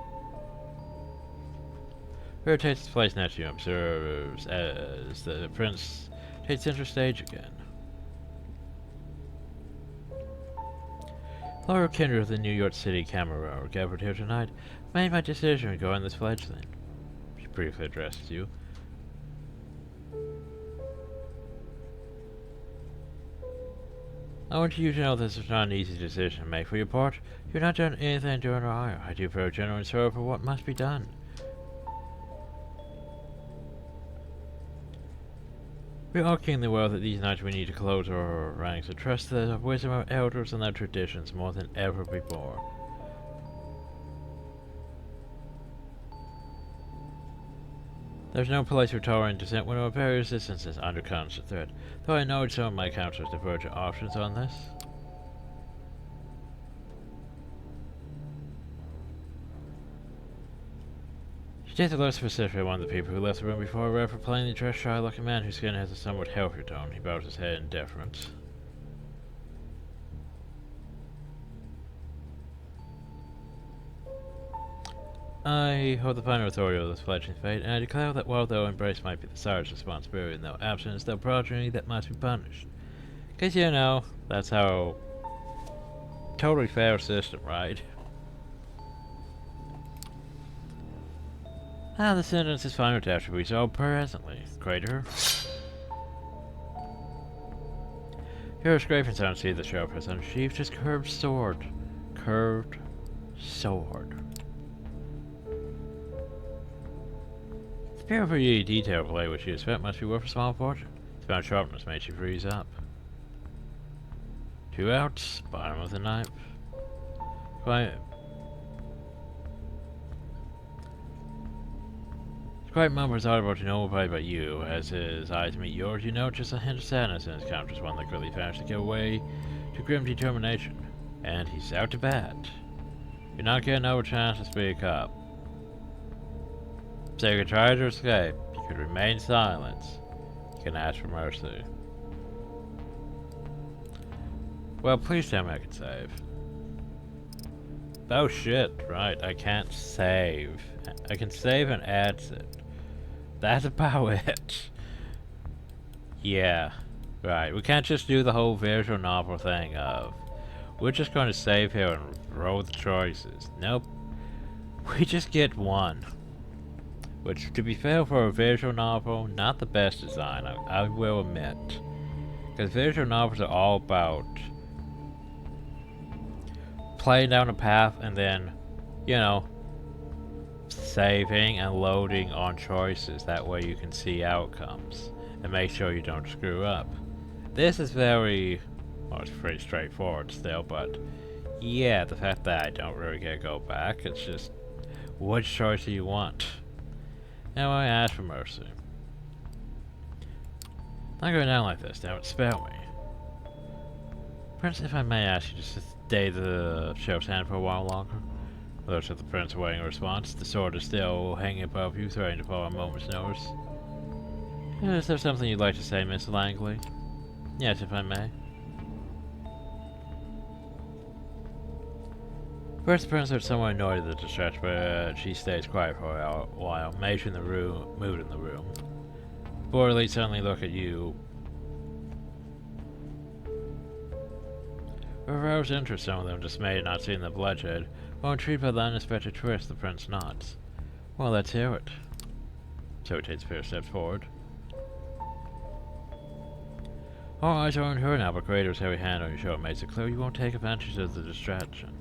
Her takes its place next to you and observes as the prince takes center stage again. Laura Kinder of the New York City camera are gathered here tonight. Made my decision regarding this fledgling. She briefly addresses you. I want you to know this is not an easy decision to make. For your part, you've not done anything to earn honor. I do very genuinely sorry for what must be done. We are keenly aware that these nights we need to close our ranks and trust the wisdom of elders and their traditions more than ever before. There's no place for tolerant dissent when our very existence is under constant threat, though I know some of my counselors diverge options on this. She takes a little specifically one of the people who left the room before her for plainly dressed, shy-looking man whose skin has a somewhat healthier tone. He bows his head in deference. I hold the final authority of this fledgling fate, and I declare that while their embrace might be the sire's responsibility in their absence, their progeny that must be punished. Because, you know, that's how... Totally fair system, right? The sentence is final to have to be resolved presently. Crater. Hear a scraping sound, see the sheriff has unsheathed his curved sword. Curved sword. The beautiful detailed play which you expect must be worth a small fortune. Its found sharpness makes you freeze up. 2 outs, bottom of the knife. Quite mumbles audible to no reply but you. As his eyes meet yours, you note just a hint of sadness in his countenance, one that clearly managed to give way to grim determination. And he's out to bat. You're not getting no chance to speak up. So you can try to escape, you can remain silent, you can ask for mercy. Well, please tell me I can save. Oh shit, right, I can't save. I can save and exit. That's about it. Yeah, right. We can't just do the whole visual novel thing of we're just going to save here and roll the choices. Nope. We just get one. Which, to be fair, for a visual novel, not the best design, I will admit. Because visual novels are all about playing down a path and then, you know, saving and loading on choices. That way you can see outcomes and make sure you don't screw up. This is very, well, it's pretty straightforward still, but yeah, the fact that I don't really get to go back, it's just, which choice do you want? Now I ask for mercy. Not going down like this, damn it, spare me. Prince, if I may ask you just to stay the sheriff's hand for a while longer. Looks at the prince awaiting a response. The sword is still hanging above you, threatening to fall on a moment's notice. Is there something you'd like to say, Miss Langley? Yes, if I may. First, the princess is somewhat annoyed at the distraction, but she stays quiet for a while, measuring the mood in the room. Before they suddenly look at you. With aroused interest, some of them dismayed at not seeing the bloodshed. While intrigued by the unexpected twist, the prince nods. Well, let's hear it. So he takes a few steps forward. All eyes are on her now, but Kratos' heavy hand on your shoulder makes it clear you won't take advantage of the distraction.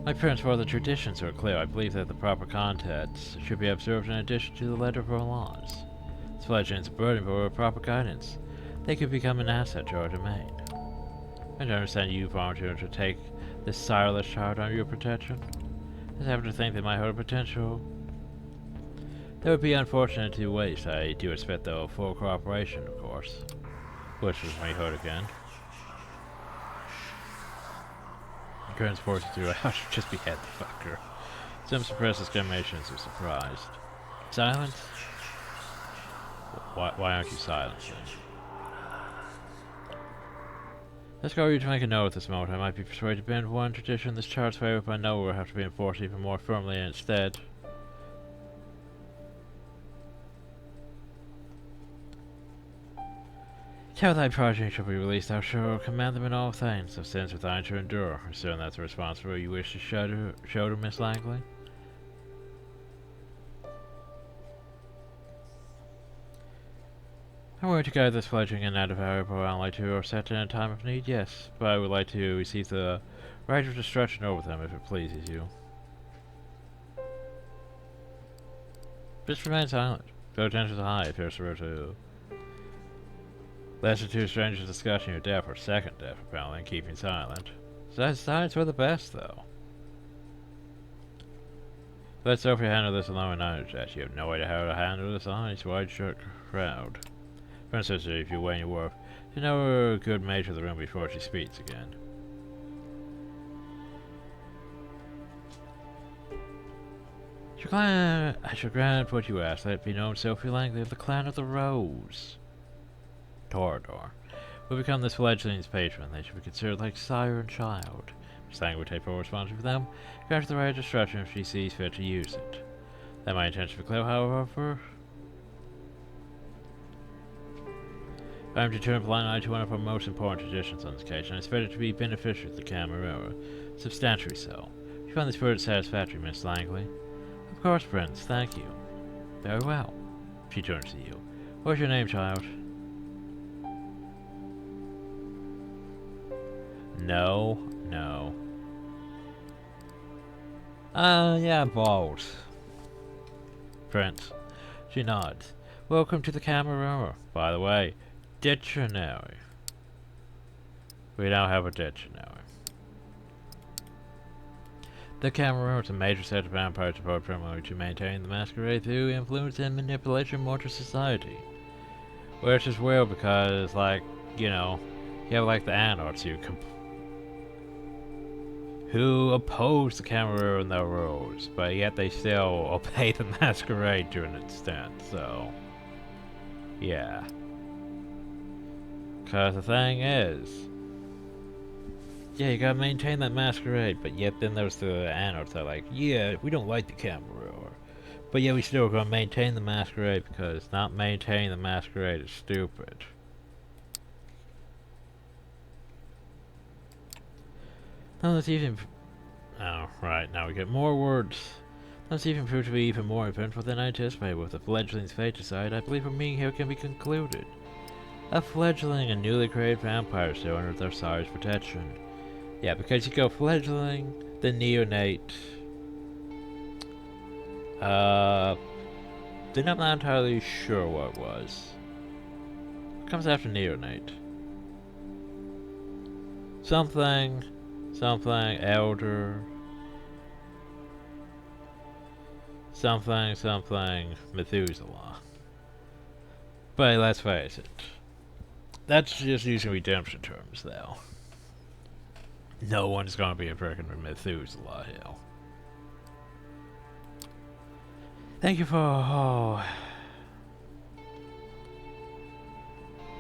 My prince, while the traditions are clear, I believe that the proper contents should be observed in addition to the letter of our laws. This fledgling is a burden, but with proper guidance, they could become an asset to our domain. I understand you volunteered to take this sireless child under your protection. I just happen to think they might hold a potential. That would be unfortunate to waste. I do expect the full cooperation, of course. Which is when you heard again. Current's forces through I should just behead the fucker. Some suppressed exclamations are surprised. Silence? Why aren't you silent then? Let's go you to make a note at this moment. I might be persuaded to bend one tradition this child's favor, but I know we'll have to be enforced even more firmly instead. Till thy progeny shall be released, thou shalt command them in all things, of sins with thine to endure. Assume that's the responsibility you wish to show to Miss Langley. I'm willing to guide this fledgling and add a valuable ally to our set in a time of need, yes, but I would like to receive the right of destruction over them if it pleases you. Just remain silent. Go tensions high if you're to lesser two strangers discussing your death or second death, apparently, and keeping silent. Silence for the best, though. Let Sophie handle this alone and not interject. You have no idea how to handle this on this wide shut crowd. Princess, if you weigh your worth, you know a good mage of the room before she speaks again. I shall grant what you ask. Let it be known, Sophie Langley of the Clan of the Rose. Torador will become this fledgling's patron. They should be considered like sire and child. Miss Langley would take full responsibility for them, grant her the right of destruction if she sees fit to use it. That my intention be clear, however. I am to turn a blind eye to one of our most important traditions on this occasion. I expect it to be beneficial to the Camarilla, substantially so. You find this further satisfactory, Miss Langley? Of course, Prince, thank you. Very well. She turns to you. What's your name, child? No. Yeah, bold. Prince. She nods. Welcome to the Camarilla. By the way, dictionary. We now have a dictionary. The Camarilla is a major set of vampires devoted primarily to maintain the masquerade through influence and manipulation of modern society. Which is weird because, like, you know, you have like the Anarchs who oppose the Camarilla and their rules, but yet they still obey the masquerade to an extent, so yeah. Cause the thing is, yeah, you gotta maintain that masquerade, but yet then there's the Anarchs that are like, yeah, we don't like the Camarilla, but yeah, we still gonna maintain the masquerade because not maintaining the masquerade is stupid. Now let's even... Oh, right, now we get more words. Let's even prove to be even more eventful than I anticipated. With the fledgling's fate decided, I believe our meeting here can be concluded. A fledgling and newly created vampire still under their sire's protection. Yeah, because you go fledgling, then neonate. Then I'm not entirely sure what it was. What comes after neonate? Something elder, something Methuselah. But let's face it, that's just using redemption terms, though. No one's gonna be a freaking Methuselah hill. Thank you for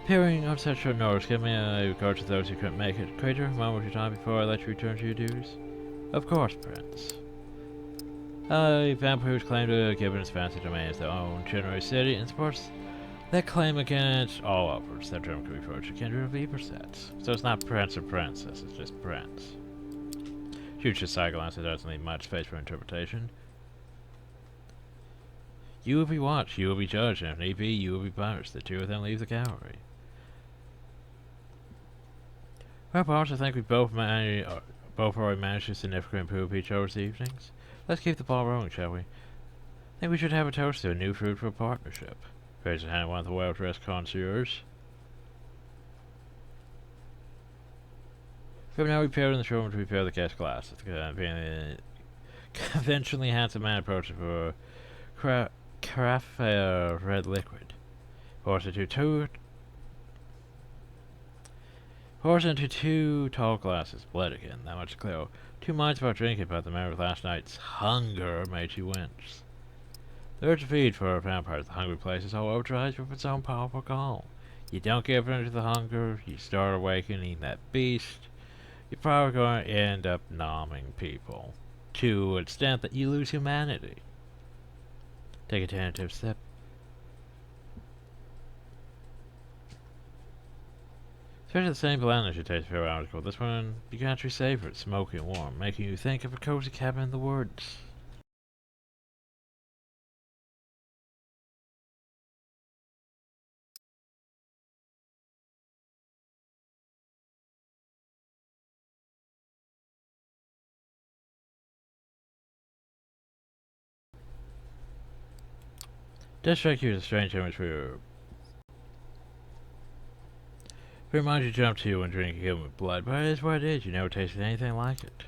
Appearing on such short notice, give me a regard to those who couldn't make it. Crater, a moment of your time before I let you return to your duties. Of course, Prince. Vampires claim to have given its fancy domains their own generous city and supports that claim against all offers. That term could be referred to kindred of evil sets. So it's not Prince or Princess, it's just Prince. Future cycle answer doesn't leave much space for interpretation. You will be watched, you will be judged, and if need be, you will be punished. The two of them leave the gallery. Well, perhaps I think we both already managed to significantly improve each other's evenings. Let's keep the ball rolling, shall we? I think we should have a toast to a new fruitful partnership. Raise a hand one of the well-dressed connoisseurs. We have now repaired in the showroom to repair the guest glass. The conventionally handsome man approaches for a carafe of red liquid. Pours into two tall glasses. Blood again, that much clear. 2 minds about drinking, but the memory of last night's hunger made you wince. The urge to feed for vampires, the hungry place is all overdrives with its own powerful call. You don't give in to the hunger, you start awakening that beast, you're probably going to end up nomming people. To an extent that you lose humanity. Take a tentative step. Especially the same blend as you taste very article. This one, you can actually savor it, smoky and warm, making you think of a cozy cabin in the woods. Does strike you as a strange image for your... It reminds you jump to you when drinking human blood, but it is what it is. You never tasted anything like it.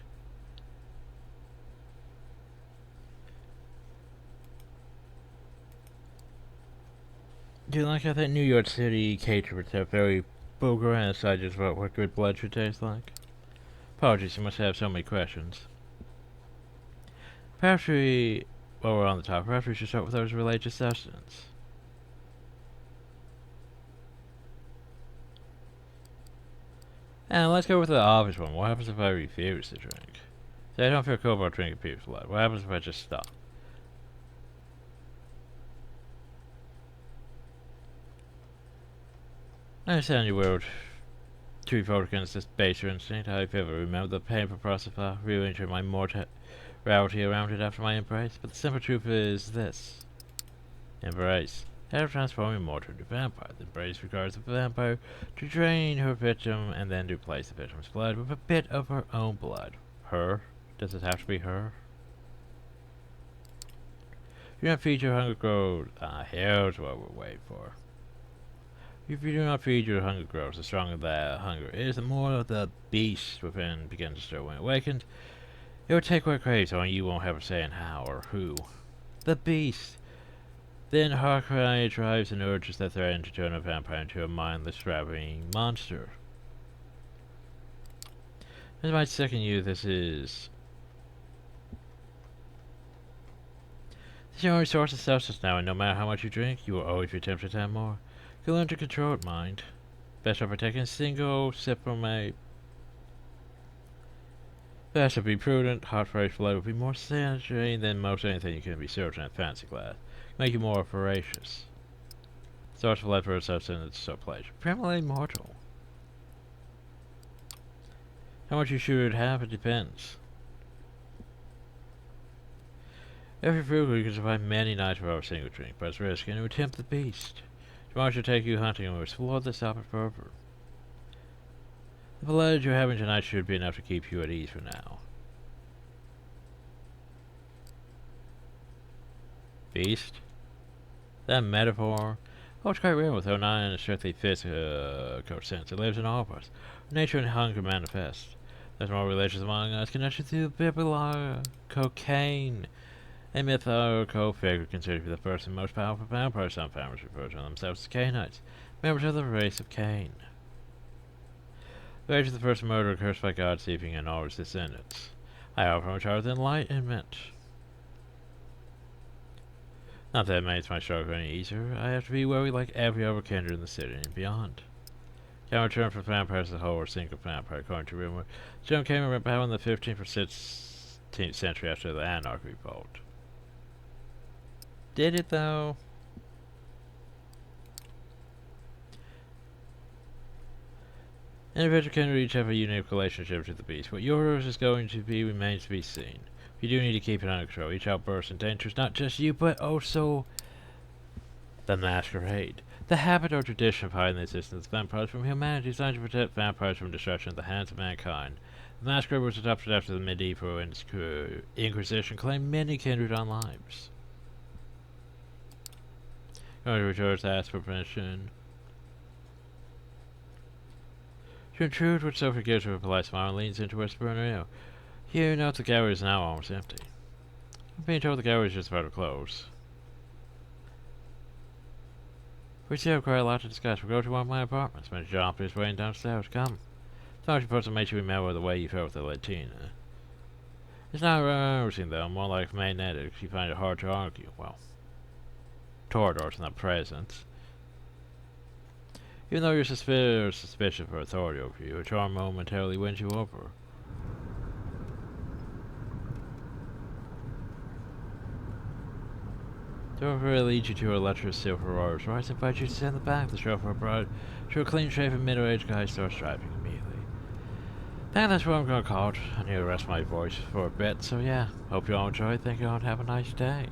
Do you like how that New York City caterers have very boogering ideas about what good blood should taste like? Apologies, you must have so many questions. Perhaps while we're on the top, perhaps we should start with those related to sustenance. And let's go with the obvious one. What happens if I refuse to drink? Say I don't feel cool about drinking people's blood. What happens if I just stop? I understand you will to revolt against this baser instinct. I've ever remembered the painful process of rearranging my mortality around it after my embrace. But the simple truth is this. Embrace. Instead of transforming mortal into vampire, the embrace requires the vampire to drain her victim and then to replace the victim's blood with a bit of her own blood. Her? Does it have to be her? If you don't feed your hunger grows, here's what we're waiting for. If you do not feed your hunger grows, the stronger that hunger is, the more the beast within begins to stir. When awakened, it will take what it craves, and you won't have a say in how or who. The beast! Then Harkrai drives and urges that threaten to turn a vampire into a mindless, ravening monster. This might sicken you, this is your only source of substance now, and no matter how much you drink, you will always be tempted to have more. You learn to control it, mind. Best of taking a single sip from a... Best to be prudent, hot fresh blood will be more sanitary than most anything you can be served in a fancy glass. Make you more voracious. Source of blood for a substance so pleasure. Primarily mortal. How much you should have, it depends. If you're frugal, you can survive many nights without a single drink, but it's risky and it would tempt the beast. Tomorrow should take you hunting and we'll explore this outfit further. The blood you're having tonight should be enough to keep you at ease for now. Beast? That metaphor? Oh, it's quite real with 09 and a strictly physical sense. It lives in all of us. Nature and hunger manifest. There's more relations among us connected to biblical cocaine. A mythological figure considered to be the first and most powerful vampire. Some families refer to themselves as Cainites, members of the race of Cain. The age of the first murderer cursed by God, seeping in all his descendants. I offer him a charge of enlightenment. Not that it makes my struggle any easier. I have to be wary like every other kindred in the city and beyond. Can return for vampires as a whole or single vampire, according to rumor. Jim came about in the 15th or 16th century after the Anarch Revolt. Did it though? Individual can each have a unique relationship to the beast. What yours is going to be remains to be seen. You do need to keep it under control. Each outburst endangers not just you, but also the masquerade. The habit or tradition of hiding the existence of vampires from humanity is designed to protect vampires from destruction at the hands of mankind. The masquerade was adopted after the medieval Inquisition claimed many kindred on lives. Going to return to ask for permission. To intrude with Sophie gives her a polite smile and leans into whisper in her ear. You note the gallery is now almost empty. I'm being told the gallery is just about to close. We still have quite a lot to discuss. We'll go to one of my apartments. Mr. John is waiting downstairs. Come. Thought you put some makes you remember the way you felt with the Latina. It's not embarrassing though, more like magnetic. You find it hard to argue. Well, toward us, not present. Even though you're suspicious for authority over you, a charm momentarily wins you over. Don't really lead you to a lecherous silver Aurora, so I invite you to sit in the back of the chauffeur brought to a clean-shaven middle-aged guy starts driving immediately. I think that's what I'm gonna call it. I need to rest my voice for a bit, so yeah. Hope you all enjoyed. Thank you all and have a nice day.